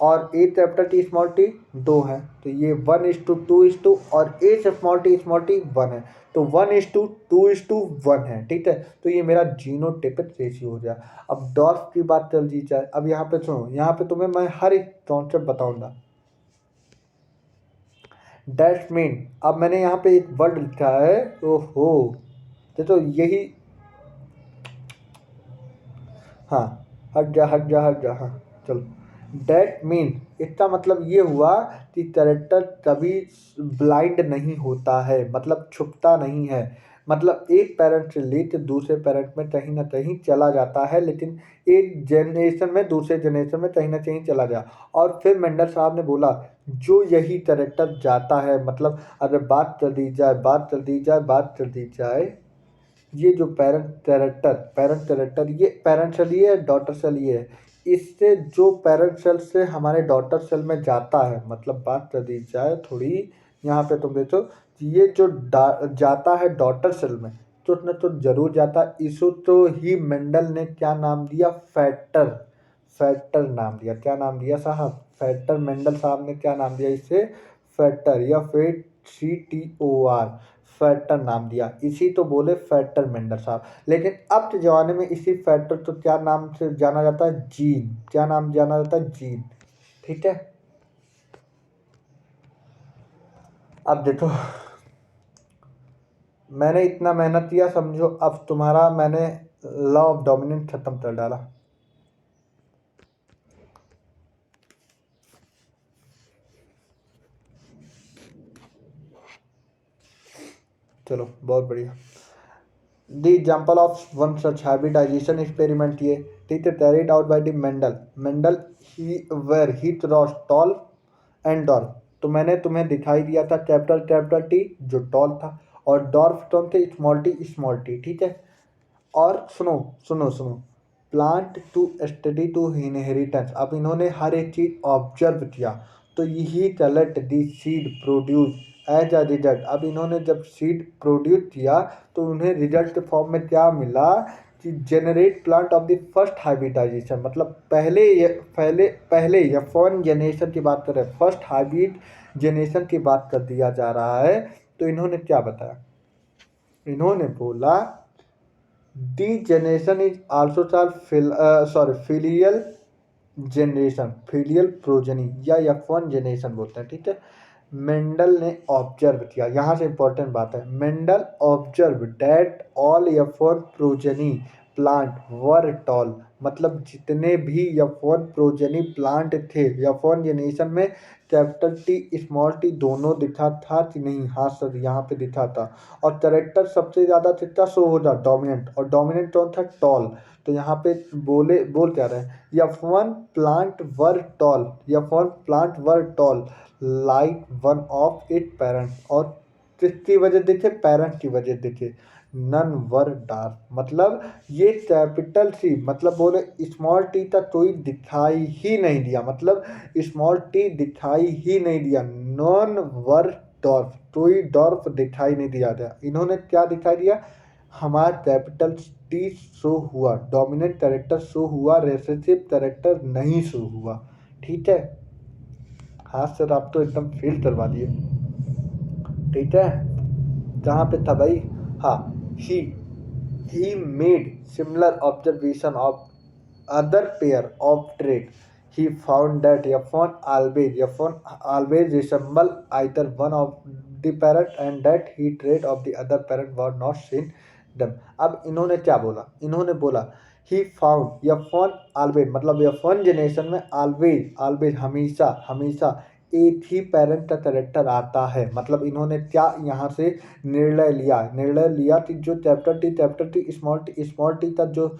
और ए कैपिटल टी स्मॉल टी 2 है, तो ये 1:2 और ए स्मॉल टी 1 है, तो 1:2:1 है, ठीक है। तो ये मेरा जीनोटाइपिक रेशियो हो गया। अब डॉर्फ की बात कर दी जाए, अब यहाँ पे सुनो, यहाँ पे तुम्हें मैं हर एक कॉन्सेप्ट बताऊंगा। डैश मीन, अब मैंने यहाँ पे एक वर्ड लिखा है, ओहो, तो यही, हाँ, हट जा, हाँ, चलो। डैट मीन, इसका मतलब ये हुआ कि कैरेक्टर कभी ब्लाइंड नहीं होता है, मतलब छुपता नहीं है, मतलब एक पेरेंट से लेकर दूसरे पेरेंट में कहीं ना कहीं चला जाता है, लेकिन एक जनरेशन में दूसरे जनरेशन में कहीं ना कहीं चला जा। और फिर मेंडल साहब ने बोला जो यही कैरेक्टर जाता है, मतलब अगर बात कर दी जाए, ये जो पेरेंट कैरेक्टर, ये पेरेंट सेल ही है, डॉटर सेल ही है। इससे जो पेरेंट सेल से हमारे डॉटर सेल में जाता है, मतलब बात कर दी जाए थोड़ी, यहाँ पे तुम देखो, ये जो जाता है डॉटर सेल में, तो उसने तो जरूर जाता है। इसको तो ही मेंडल ने क्या नाम दिया, फैक्टर, फैक्टर नाम दिया। क्या नाम दिया साहब, फैक्टर। मेंडल साहब ने क्या नाम दिया इसे, फैक्टर, या फेट, CTOR, फैक्टर नाम दिया। इसी तो बोले फैक्टर मेंडल साहब। लेकिन अब के ज़माने में इसी फैक्टर तो क्या नाम से जाना जाता है, जीन। क्या नाम जाना जाता है, जीन, ठीक है। अब देखो, मैंने इतना मेहनत किया, समझो अब तुम्हारा मैंने लॉ ऑफ डोमिनेंस खत्म कर डाला। चलो बहुत बढ़िया। The example of one such hybridization experiment, ये ठीक है, carried out by the Mendel he were he cross tall and dwarf. तो मैंने तुम्हें दिखाई दिया था कैपिटल टी जो टॉल था, और डॉर्फ कौन थे, स्मॉल टी, ठीक है। और सुनो सुनो सुनो, plant to study to inheritance, अब इन्होंने हर एक चीज ऑब्जर्व किया, तो यही collect the seed produce as a result. अब इन्होंने जब सीड प्रोड्यूस किया तो उन्हें रिजल्ट के फॉर्म में क्या मिला, कि generate plant of the first hybridization, मतलब पहले या फर्स्ट जनरेशन की बात करें, फर्स्ट हाइब्रिड जनरेशन की बात कर दिया जा रहा है। तो इन्होंने क्या बताया, इन्होंने बोला the generation is also called filial generation, filial progeny, या F1 जनरेशन बोलते हैं, ठीक है। मेंडल ने ऑब्जर्व किया, यहाँ से इंपॉर्टेंट बात है, Mendel observe that all F1 progeny plant were tall, मतलब जितने भी F1 प्रोजनी प्लांट थे F1 जनरेशन में, कैपिटल टी स्मॉल टी दोनों दिखा था कि नहीं, हाँ सर यहाँ पे दिखा था। और करेक्टर सबसे ज़्यादा कितना शो होता, डोमिनेंट, और डोमिनेंट कौन था, टॉल। तो यहाँ पे बोल क्या रहे हैं, F1 plant were toll, F1 plant were toll like one of it parent, और किसकी वजह देखे, पेरेंट की वजह देखे, नन वर डार्क, मतलब ये कैपिटल सी, मतलब बोले स्मॉल टी तक कोई दिखाई ही नहीं दिया, मतलब स्मॉल टी दिखाई ही नहीं दिया, नॉन वर डॉर्फ, कोई डॉर्फ दिखाई नहीं दिया था। इन्होंने क्या दिखाई दिया, हमारा कैपिटल टी शो हुआ, डोमिनेंट कैरेक्टर शो हुआ, रेसेसिव कैरेक्टर नहीं शो हुआ, ठीक है। हाँ सर आप तो एकदम फेल करवा दिए, ठीक है। कहाँ पे था भाई, हाँ, he made similar observation of other pair of trait, he found that F1 always resemble either one of the parent and that he trait of the other parent was not seen them. अब इन्होंने क्या बोला, इन्होंने बोला he found F1 always मतलब F1 generation में always always हमेशा हमेशा एक ही पेरेंट का करेक्टर आता है। मतलब इन्होंने क्या यहाँ से निर्णय लिया कि जो चैप्टर टी स्मॉल टी तक जो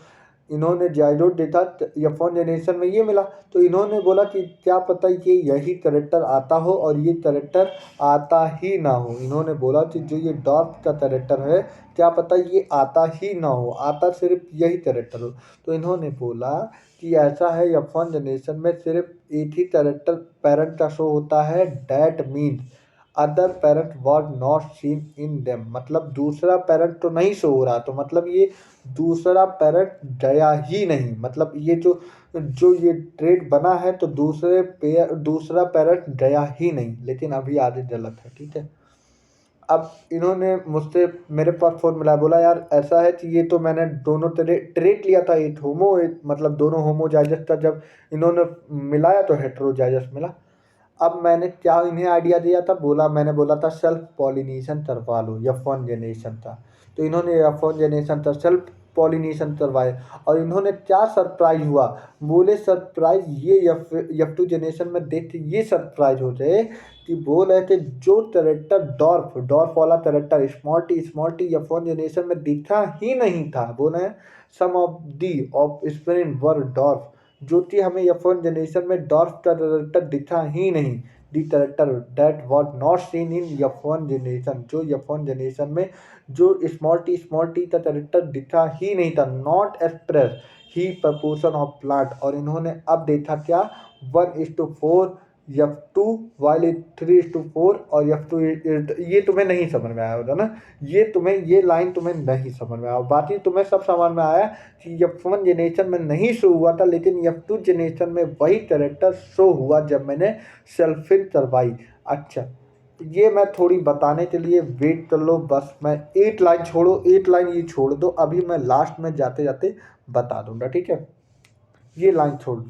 इन्होंने जायरोड देखा F1 जनरेशन में ये मिला, तो इन्होंने बोला कि क्या पता ये यही करेक्टर आता हो और ये करेक्टर आता ही ना हो। इन्होंने बोला कि जो ये डॉर्फ का करेक्टर है क्या पता ये आता ही ना हो, आता सिर्फ यही करेक्टर हो। तो इन्होंने बोला कि ऐसा है F1 जनरेशन में सिर्फ एक ही करेक्टर पेरेंट का शो होता है, that means other parent was not seen in them. मतलब दूसरा पेरेंट तो नहीं शो हो रहा, तो मतलब ये दूसरा पेरेंट गया ही नहीं। मतलब ये जो जो ये ट्रेड बना है तो दूसरा पेरेंट गया ही नहीं, लेकिन अभी आगे गलत है। ठीक है, अब इन्होंने मुझसे मेरे पास फोन मिला, बोला यार ऐसा है कि ये तो मैंने दोनों ट्रेट लिया था, एक मतलब दोनों होमोजाइजस था, जब इन्होंने मिलाया तो हेट्रोजाइजस मिला। अब मैंने क्या इन्हें आइडिया दिया था, मैंने बोला था सेल्फ पॉलिनेशन करवा लो, F1 जनरेशन था तो इन्होंने F1 जनरेशन था सेल्फ पॉलिनेशन करवाए। और इन्होंने क्या सरप्राइज हुआ, बोले सरप्राइज ये F2 जनरेशन में देख के ये सरप्राइज हो जाए कि बोल रहे थे जो कैरेक्टर डॉर्फ वाला character small T F1 generation में दिखा ही नहीं था। बोले some of the offspring were dwarf, जो कि हमें F1 जनरेशन में डॉर्फ का कैरेक्टर दिखा ही नहीं। The character that was not seen in F1 generation, जो F1 जनरेशन में जो स्मॉल टी का कैरेक्टर दिखा ही नहीं था, not express he proportion of plant. और इन्होंने अब देखा क्या 1:4 F2 वाले 3:4 और F2, ये तुम्हें नहीं समझ में आया होगा ना, ये लाइन तुम्हें नहीं समझ में आया, बाकी तुम्हें सब समझ में आया कि F1 जनरेशन में नहीं शो हुआ था, लेकिन F2 जनरेशन में वही कैरेक्टर शो हुआ जब मैंने सेल्फिन करवाई। अच्छा, ये मैं थोड़ी बताने के लिए वेट कर लो, बस मैं एक लाइन ये छोड़ दो, अभी मैं लास्ट में जाते जाते बता दूंगा। ठीक है, ये लाइन छोड़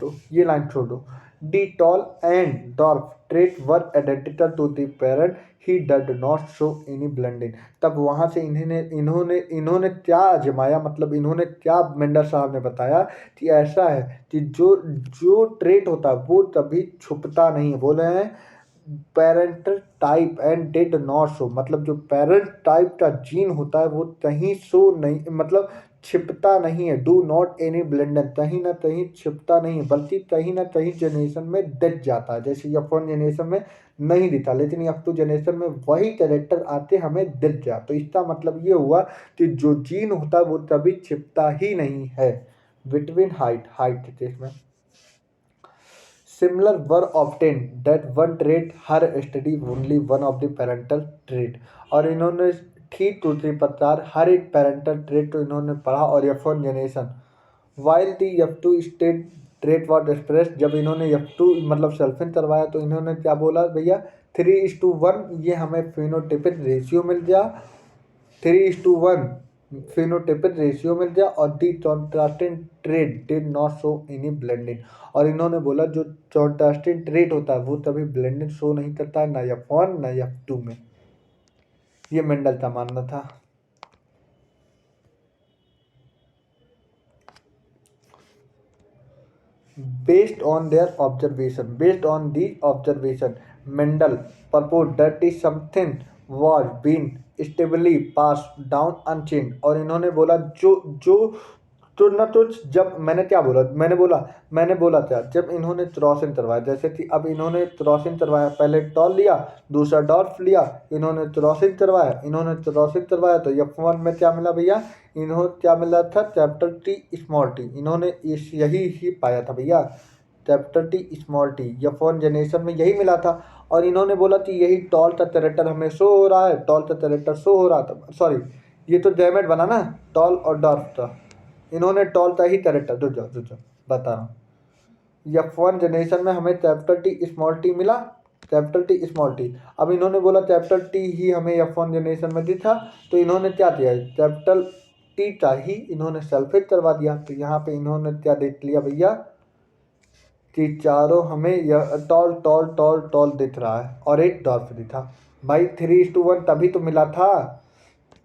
दो। The tall and dwarf trait were identical to the parent, he did not show any blending. तब वहाँ से इन्होंने क्या आजमाया, मतलब इन्होंने क्या मेंडल साहब ने बताया कि ऐसा है कि जो ट्रेट होता है वो कभी छुपता नहीं। बोले हैं parental type and did not show, मतलब जो पेरेंट टाइप का जीन होता है वो कहीं शो नहीं, मतलब छिपता नहीं है। डू नॉट एनी ब्लेंडन, कहीं ना कहीं छिपता नहीं है, बल्कि कहीं ना कहीं जनरेशन में दिख जाता है। जैसे F1 जनरेशन में नहीं दिखा, लेकिन F2 जनरेशन में वही कैरेक्टर आते हमें दिख गया। तो इसका मतलब ये हुआ कि जो जीन होता है वो कभी छिपता ही नहीं है। बिटवीन हाइट के केस में similar were obtained that one trait her study only one of the parental trait। और इन्होंने ठीक दूसरी प्रकार हर एक पेरेंटल ट्रेट को इन्होंने पढ़ा। और F1 generation while the F2 state trait what express, जब इन्होंने F2 मतलब सेल्फिन करवाया तो इन्होंने क्या बोला भैया 3:1 ये हमें फिनोटाइपिक रेशियो मिल गया, 3:1 फिनोटाइपिक रेशियो मिल गया। और the contrasting trait did not show any blending. और इन्होंने बोला जो कॉन्ट्रास्टिंग ट्रेट होता है वो तभी ब्लेंडिंग शो नहीं करता है, ना F1 ना F2 में। ये मेंडल का मानना था। Based on the observation, Mendel proposed that is something was being stably passed down unchanged। और इन्होंने बोला जो जो तो न तो जब मैंने बोला था जब इन्होंने क्रॉसिंग करवाया, जैसे कि अब इन्होंने क्रॉसिंग करवाया, पहले टॉल लिया दूसरा डॉर्फ लिया, इन्होंने क्रॉसिंग करवाया तो F1 में क्या मिला भैया, इन्होंने क्या मिला था कैपिटल टी स्मॉल टी। इन्होंने यही पाया था भैया, capital T small T F1 generation में यही मिला था। और इन्होंने बोला कि यही टॉल का कैरेक्टर हमें शो हो रहा है, टॉल का कैरेक्टर शो हो रहा था, सॉरी ये तो डैमेज बना ना, टॉल और डॉर्फ था। इन्होंने टॉल का ही कैरेक्टर रुक जाओ बता रहा हूँ। F1 जनरेशन में हमें कैपिटल टी स्मॉल टी मिला, कैपिटल टी स्मॉल टी। अब इन्होंने बोला कैपिटल टी ही हमें F1 जनरेशन में दिखा, तो इन्होंने क्या किया, कैपिटल टी का ही इन्होंने सल्फेट करवा दिया। तो यहाँ पे इन्होंने क्या देख लिया भैया कि चारों हमें यह टॉल टॉल टॉल टॉल दिख रहा है और एक डॉर्फरी था। भाई 3:1 तभी तो मिला था।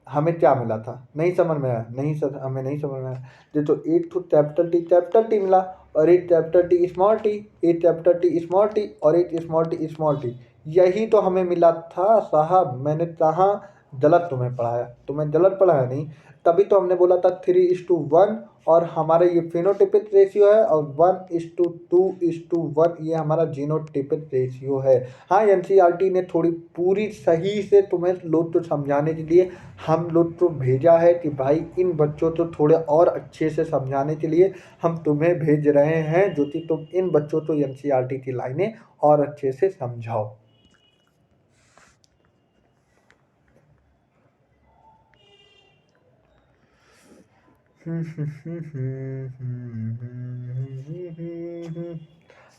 हमें क्या मिला था नहीं समझ में आया, नहीं सर हमें नहीं समझ में आया। ये तो एक तो कैपिटल टी मिला और एक कैपिटल टी स्मॉल टी, एक कैपिटल टी स्मॉल टी और एक स्मॉल टी, यही तो हमें मिला था साहब। मैंने कहाँ गलत तुम्हें पढ़ाया, तुम्हें गलत पढ़ाया नहीं। तभी तो हमने बोला था 3:1 और हमारा ये फिनोटिपिक रेशियो है और 1:2:1 ये हमारा जीनोटिपिक रेशियो है। हाँ एनसीईआरटी ने थोड़ी पूरी सही से तुम्हें लोग तो समझाने के लिए हम लोग तो भेजा है कि भाई इन बच्चों को थोड़े और अच्छे से समझाने के लिए हम तुम्हें भेज रहे हैं, जो कि तुम इन बच्चों को एनसीईआरटी की लाइनें और अच्छे से समझाओ।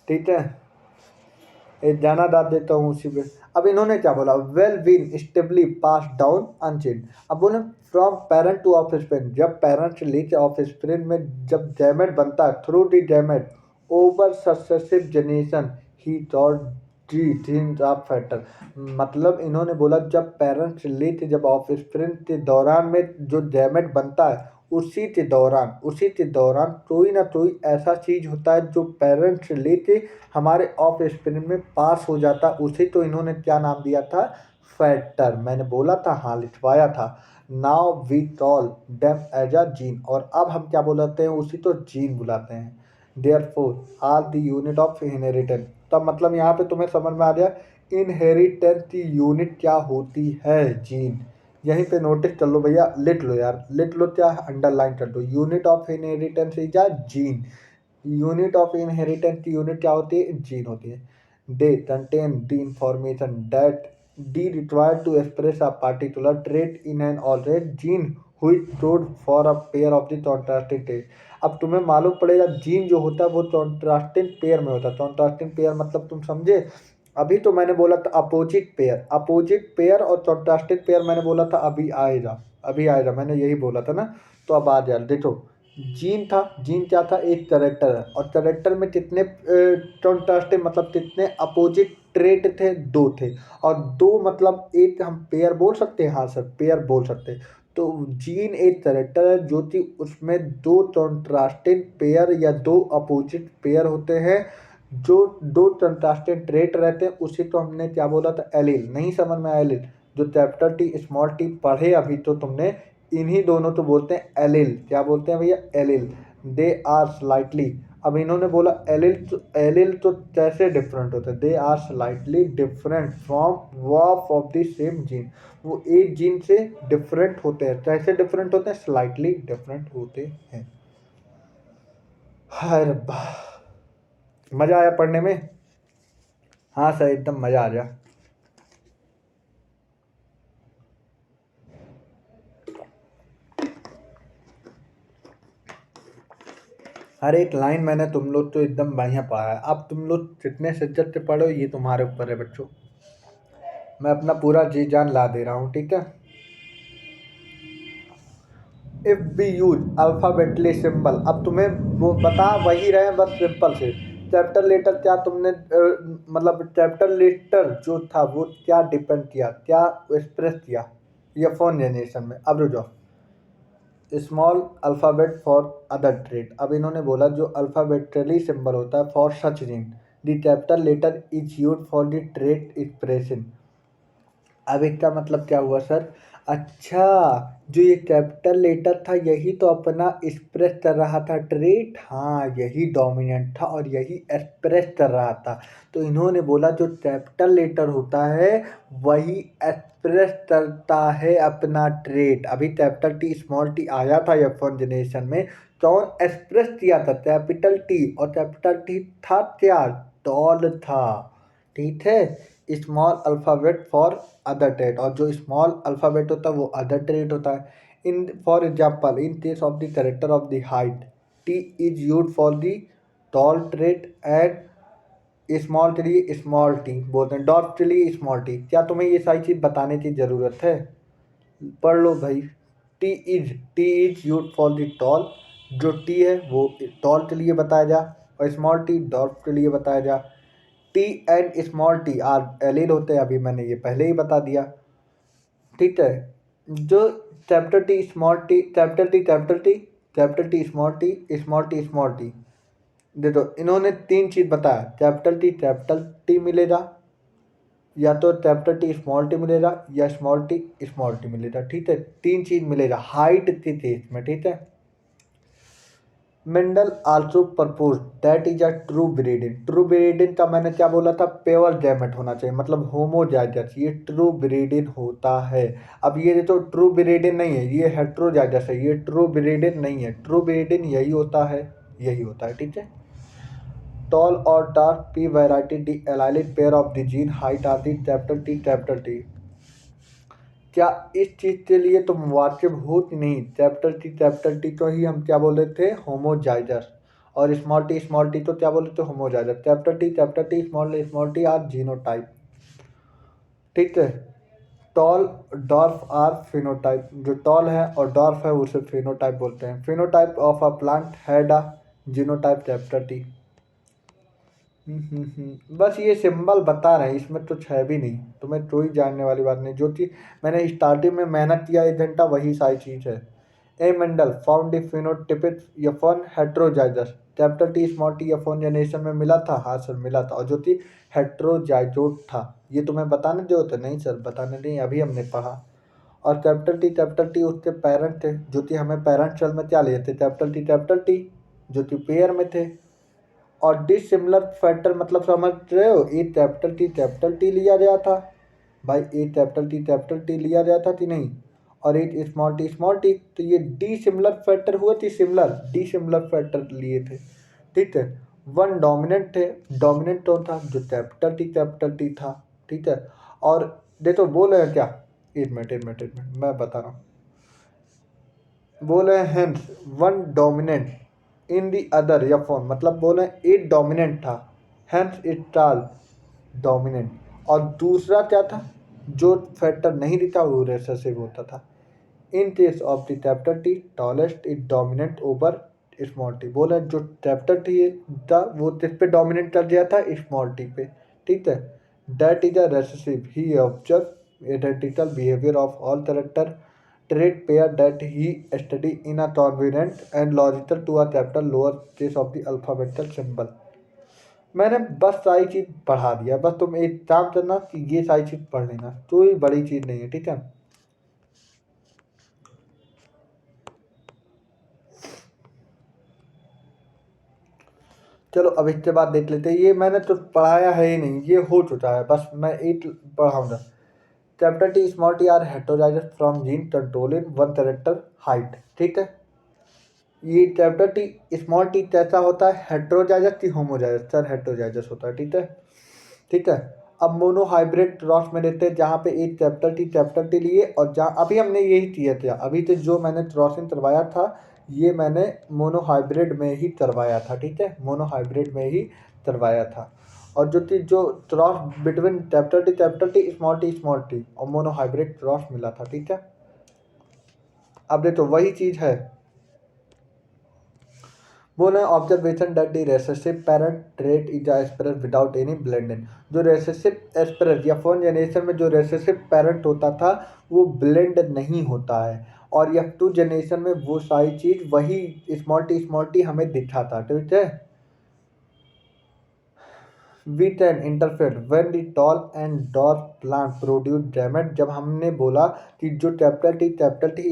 ठीक है, एक गाना डाल देता हूँ उसी पे। अब इन्होंने क्या बोला, well been stably pass down unchanged. अब बोले from parent to offspring, जब पेरेंट से लेके ऑफ स्प्रिन में जब गैमेट बनता है through the gamete over successive generation he thought the jeans of factor. मतलब इन्होंने बोला जब पेरेंट से लेके जब ऑफ स्प्रिन के दौरान में जो गैमेट बनता है उसी के दौरान कोई ना कोई ऐसा चीज होता है जो पेरेंट से लेके हमारे ऑफ स्पिन में पास हो जाता, उसे तो इन्होंने क्या नाम दिया था, फैक्टर। मैंने बोला था, हाँ लिखवाया था। Now we call them as a gene, और अब हम क्या बुलाते हैं, उसी तो जीन बुलाते हैं। Therefore are the unit of inheritance. तब मतलब यहाँ पे तुम्हें समझ में आ गया इनहेरिटेंस की यूनिट क्या होती है, जीन। यहीं पे नोटिस कर लो भैया, लिख लो यार, लिख लो, क्या अंडरलाइन कर दो, unit of inheritance is a gene. Unit of inheritance की यूनिट क्या होती है, जीन होती है। They contain the information that the required to express a particular trait in an already gene हुई code for a pair of the contrasting trait. अब तुम्हें मालूम पड़ेगा जीन जो होता है वो कॉन्ट्रास्टिंग पेयर में होता है। कॉन्ट्रास्टिंग पेयर मतलब तुम समझे, अभी तो मैंने बोला था अपोजिट पेयर, अपोजिट पेयर और कॉन्ट्रास्टिंग पेयर मैंने बोला था अभी आएगा, अभी आएगा, मैंने यही बोला था ना। तो अब आ जाए, देखो जीन था, जीन क्या था, एक कैरेक्टर है और कैरेक्टर में कितने कॉन्ट्रास्टिंग मतलब कितने अपोजिट ट्रेट थे, दो थे। और दो मतलब एक हम पेयर बोल सकते हैं, हाँ सर पेयर बोल सकते हैं। तो जीन एक कैरेक्टर है जो कि उसमें दो कॉन्ट्रास्टिंग पेयर या दो अपोजिट पेयर होते हैं, जो दो कंट्रास्टेंट ट्रेट रहते हैं, उसी को हमने क्या बोला था, एलील। नहीं समझ में आया एलील, जो कैपिटल टी स्मॉल टी पढ़े अभी तो तुमने, इन्हीं दोनों तो बोलते हैं एलील। क्या बोलते हैं भैया, एलील। दे आर स्लाइटली, अब इन्होंने बोला एलील तो कैसे डिफरेंट होते हैं, they are slightly different from वॉफ ऑफ द सेम जीन। वो एक जीन से डिफरेंट होते हैं, कैसे डिफरेंट होते हैं, स्लाइटली डिफरेंट होते हैं। हाय रब्बा, मजा आया पढ़ने में। हाँ सर एकदम मजा आ गया। हर एक लाइन मैंने तुम लोग तो एकदम बढ़िया पढ़ा है। अब तुम लोग कितने शिद्दत से पढ़ो ये तुम्हारे ऊपर है बच्चों। मैं अपना पूरा जी जान ला दे रहा हूँ, ठीक है। इफ बी यूज अल्फाबेटली सिंबल, अब तुम्हें वो बता वही रहे हैं बस सिंपल से। कैपिटल लेटर क्या तुमने मतलब कैपिटल लेटर जो था वो क्या डिपेंड किया, क्या एक्सप्रेस किया ये फोन जनरेशन में। अब रुको, small alphabet for other trait. अब इन्होंने बोला जो अल्फ़ाबेटली सिंबल होता है for such name the capital letter is use for the trait expression. अब इसका मतलब क्या हुआ सर, अच्छा जो ये कैपिटल लेटर था यही तो अपना एक्सप्रेस कर रहा था ट्रेट, हाँ यही डोमिनेंट था और यही एक्सप्रेस कर रहा था। तो इन्होंने बोला जो कैपिटल लेटर होता है वही एक्सप्रेस करता है अपना ट्रेट। अभी कैपिटल टी स्मॉल टी आया था F1 जनरेशन में, कौन एक्सप्रेस किया था, कैपिटल टी, और कैपिटल टी था क्या, टॉल था, ठीक है। Small alphabet for other trait, और जो स्मॉल अल्फ़ाबेट होता है वो अदर ट्रेट होता है। In for example in case of the character of the height T is use for the tall trait and small tree small T बोलते हैं, dot tree small T. क्या तुम्हें ये सारी चीज़ बताने की ज़रूरत है, पढ़ लो भाई। T is use for the tall, जो टी है वो टॉल के लिए बताया जा, और स्मॉल टी डॉर्फ के लिए बताया जा। T and small T R allele होते हैं, अभी मैंने ये पहले ही बता दिया। ठीक है, जो capital T small T, capital T capital T, capital T small T, small T small T, देखो इन्होंने तीन चीज बताया, कैपिटल टी मिलेगा, या तो कैपिटल टी स्मॉल टी मिलेगा, या स्मॉल टी स्मॉल टी मिलेगा। ठीक है, तीन चीज मिलेगा, हाइट थी इसमें। ठीक है, Mendel also propose that is a true breeding. True breeding का मैंने क्या बोला था, पेवर गैमेट होना चाहिए, मतलब होमोजाइगस, ये ट्रू ब्रीडिंग होता है। अब ये तो ट्रू ब्रीडिंग नहीं है, ये हेट्रोजाइगस है, ये ट्रू ब्रीडिंग नहीं है। ट्रू ब्रीडिंग यही होता है, यही होता है। ठीक है, टॉल और dark pea variety the allelic pair of the gene height are the capital T. क्या इस चीज के लिए तुम वाकिफ हो कि नहीं, कैपिटल टी को ही हम क्या बोले थे, होमोजाइगस, और स्मॉल टी तो क्या बोले थे, homozygous. Capital T small T R genotype. ठीक है, टॉल डॉर्फ आर फिनोटाइप, जो टॉल है और डॉर्फ है उसे फिनोटाइप बोलते हैं। Phenotype of a plant had a genotype capital T. बस ये सिंबल बता रहे हैं, इसमें कुछ है भी नहीं, तुम्हें कोई जानने वाली बात नहीं। जो चीज मैंने स्टार्टिंग में मेहनत किया 1 घंटा, वही सारी चीज है। A Mendel found the phenotypic F1 heterozygous, capital T small T F1 generation में मिला था, हाँ सर मिला था, और जो कि हेट्रोजाइगोट था। ये तुम्हें बताने दो तो नहीं सर, बताने नहीं, अभी हमने पढ़ा। और कैपिटल टी उसके पेरेंट थे, जो कि हमें पेरेंट सेल में क्या लिए थे, कैपिटल टी जो कि पेयर में थे। और डिसिमिलर फैक्टर मतलब समझ रहे हो, ए कैपिटल टी लिया गया था भाई, ए कैपिटल टी लिया गया था कि नहीं, और ए स्मॉल टी, तो ये डिसिमिलर फैक्टर हुए थे, सिमिलर डिसिमिलर फैक्टर लिए थे। ठीक है, वन डोमिनेंट थे, डोमिनेंट कौन था, जो कैपिटल टी था। ठीक है, और देखो बोल रहे हैं क्या, एक मिनट मैं बता रहा हूँ। बोले hence one dominant in the other या फॉर्म, मतलब बोले इट डोमिनेंट था, हेंस इट टाल डोमिनेंट। और दूसरा क्या था, जो फैक्टर नहीं दिखा वो रेसेसिव होता था। In case of the capital T tallest it dominant over small T, बोले जो कैपिटल टी था वो किस पे डोमिनेट कर दिया था, स्मॉल टी पे। ठीक है, that is a recessive he observe identical behaviour of all character trait pair that he studied in a convenient and logical to a capital lower case of the alphabetical symbol। मैंने बस सारी चीज पढ़ा दिया, बस तुम एक काम करना कि ये सारी चीज पढ़ लेना, कोई बड़ी चीज नहीं है। ठीक है, चलो अब इसके बाद देख लेते हैं, ये मैंने तो पढ़ाया है ही नहीं, ये हो चुका है, बस मैं एक पढ़ाऊंगा। Capital T small T R heterozygous from gene controlling one character height. ठीक है, ये कैपिटल टी स्मॉल टी कैसा होता है, हेट्रोजाइगस की होमोजाइगस, सर हेट्रोजाइगस होता है। ठीक है, ठीक है। अब मोनो हाइब्रिड क्रॉस में देते हैं, जहाँ पे एक कैपिटल टी लिए, और जहाँ अभी हमने यही किया था, अभी तो जो मैंने क्रॉसिंग करवाया था ये मैंने मोनो हाइब्रिड में ही करवाया था। ठीक है, मोनो हाइब्रिड में ही करवाया था। और जो थी जो cross between capital T small T और मोनो हाइब्रिड क्रॉस मिला था। ठीक है, अब देखो वही चीज़ है, बोले observation that the recessive parent trait is a appear without any blending. जो रेसेसिव एस्पेरर या फोन जनरेशन में जो रेसेसिव पेरेंट होता था वो ब्लेंड नहीं होता है, और एफ टू जनरेशन में वो सारी चीज वही स्मॉल टी हमें दिखा था। ठीक है, with an interfere when the tall and dwarf plant produce gamete. जब हमने बोला कि जो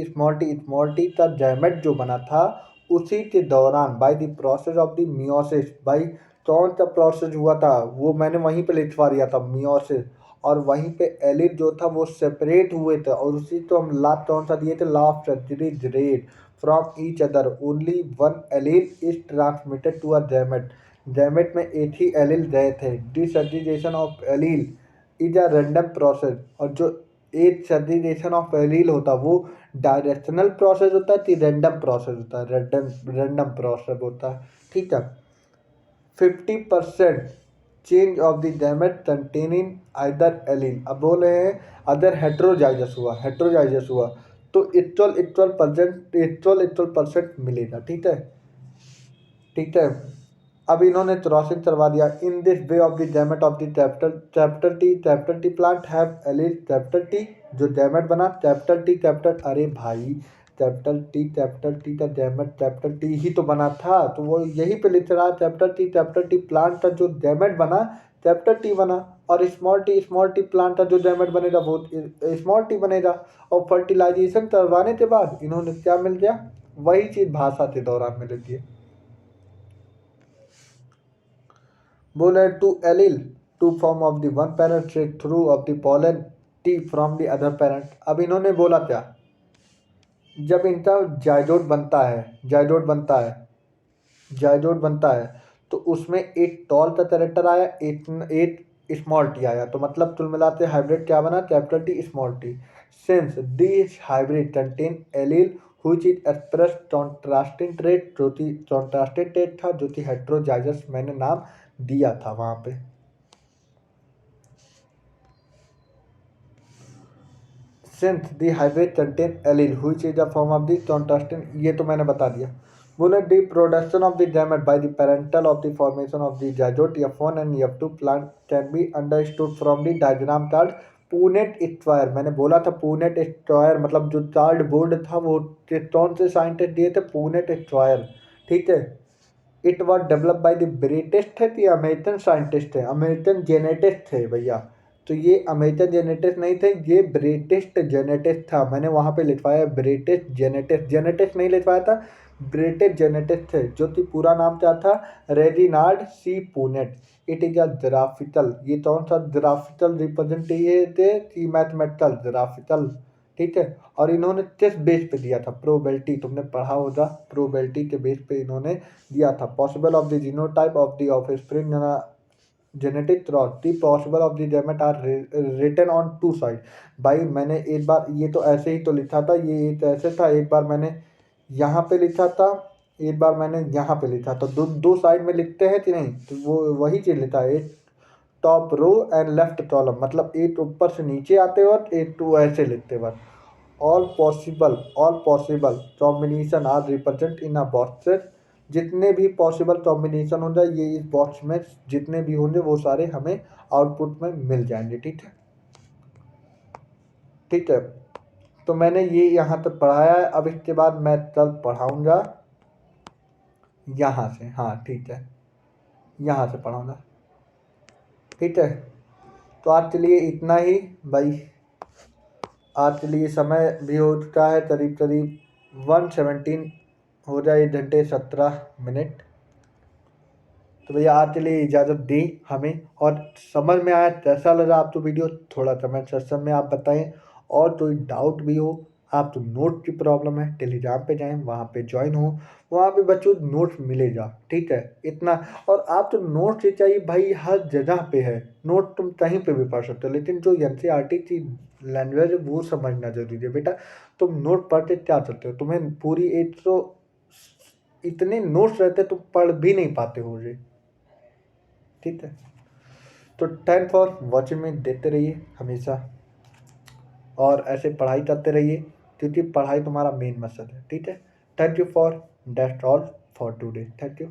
स्मॉल टी का गैमेट जो बना था उसी के दौरान by the process of the meiosis, by कौन सा प्रोसेस हुआ था वो मैंने वहीं पे लिखवा दिया था, मियोसिस। और वहीं पे एलिड जो था वो सेपरेट हुए थे, और उसी को हम ला कौन सा दिए थे, ला ऑफ सर्जरीज रेट from each other, only one allele is transmitted to a gamete. Gamete में एक ही एलील गए थे। डिसर्जिनेशन of allele is a random process, और जो एक सर्जिनेशन ऑफ एलील होता वो डायरेक्शनल प्रोसेस होता है कि रैंडम प्रोसेस होता है, रैंडम प्रोसेस होता है। ठीक है, 50% change of the gamete containing either allele. अब बोल रहे हैं अदर हेट्रोजाइगस हुआ, तो इक्वल परसेंट मिलेगा। ठीक है, ठीक है। अब इन्होंने क्रॉसिंग करवा दिया। In this way of the gamete of the capital T plant have allele capital T, जो गैमेट बना कैपिटल टी कैपिटल, अरे भाई कैपिटल टी का गैमेट कैपिटल टी ही तो बना था, तो वो यही पे लिख रहा कैपिटल टी प्लांट का जो गैमेट बना कैपिटल टी बना, और स्मॉल टी प्लांट का जो गैमेट बनेगा वो स्मॉल टी बनेगा। और फर्टिलाइजेशन करवाने के बाद इन्होंने क्या मिल गया, वही चीज भाषा के दौरान मिल गई। बोले two allele two form of the one parent straight through of the pollen tea from the other parent. अब इन्होंने बोला क्या, जब इनका जायजोड बनता है तो उसमें एक टॉल का कैरेक्टर आया, एक स्मॉल टी आया, तो मतलब कुल मिलाते हाइब्रिड क्या बना, capital T small T. Since this hybrid contain allele which is express contrasting trait, जो कि कॉन्ट्रास्टेड ट्रेट था, जो कि हेट्रोजाइगस मैंने नाम दिया था वहां पे। Since the hybrid contain allele which is a form of the contrasting, ये तो मैंने बता दिया। बोले the production of the gamete by the parental of the formation of the zygote F1 and F2 plant can be understood from the diagram called Punnett square. मैंने बोला था Punnett square, मतलब जो कार्ड बोर्ड था वो कौन से scientist दिए थे, पूनेट स्क्वायर। ठीक है, it was develop by the British थे कि अमेरिकन साइंटिस्ट थे, अमेरिकन जेनेटिस्ट थे भैया। तो ये अमेरिकन जेनेटिस्ट नहीं थे, ये ब्रिटिश जेनेटिस्ट था। मैंने वहाँ पे लिखवाया ब्रिटिश जेनेटिस्ट नहीं लिखवाया था, ब्रिटिश जेनेटिस्ट थे, जो कि पूरा नाम क्या था, Reginald C Punnett. It is a graphical, ये कौन सा ग्राफिकल रिप्रेजेंटेटिव थी, मैथमेटिकल ग्राफिकल। ठीक है, और इन्होंने किस बेस पे दिया था, प्रोबेबिलिटी, तुमने पढ़ा होगा, प्रोबेबिलिटी के बेस पे इन्होंने दिया था। Possible of the genotype of the offspring genetic cross the possible of the gamete are written on two side. भाई मैंने एक बार ये तो ऐसे ही तो लिखा था, ये एक ऐसे था, एक बार मैंने यहाँ पे लिखा था, एक बार मैंने यहाँ पे लिखा, तो दो साइड में लिखते हैं कि नहीं, तो वो वही चीज़ लिखा है, एक top row and left column, मतलब एक ऊपर से नीचे आते वक्त, एक टू ऐसे लिखते वक्त। All possible combination are represent in a boxes, जितने भी पॉसिबल कॉम्बिनेशन हो जाए, ये इस बॉक्स में जितने भी होंगे वो सारे हमें आउटपुट में मिल जाएंगे। ठीक है, ठीक है। तो मैंने ये यहाँ तक पढ़ाया है, अब इसके बाद मैं कल पढ़ाऊँगा यहाँ से, हाँ ठीक है, यहाँ से पढ़ाऊँगा। ठीक है, तो आज के लिए इतना ही भाई, आज के लिए समय भी हो चुका है, करीब करीब 1:17 हो जाए, 1 घंटे 17 मिनट। तो भैया आज के लिए इजाज़त दी हमें, और समझ में आया कैसा लगा आपको वीडियो, थोड़ा कमेंट सेक्शन में आप बताएं। और कोई डाउट भी हो, आप तो नोट की प्रॉब्लम है, टेलीग्राम पे जाएं, वहाँ पे ज्वाइन हो, वहाँ पे बच्चों नोट्स मिलेगा। ठीक है, इतना। और आप तो नोट्स ही चाहिए भाई, हर जगह पे है नोट, तुम कहीं पे भी पढ़ सकते हो, लेकिन जो NCERT की लैंग्वेज है वो समझना जरूरी है बेटा। तुम नोट पढ़ के क्या चलते हो, तुम्हें पूरी एक तो इतने नोट्स रहते तुम पढ़ भी नहीं पाते हो जी। ठीक है, तो थैंक फॉर वॉचिंग में, देते रहिए हमेशा, और ऐसे पढ़ाई करते रहिए, क्योंकि पढ़ाई तुम्हारा मेन मकसद है। ठीक है, thank you for that's all for today, thank you.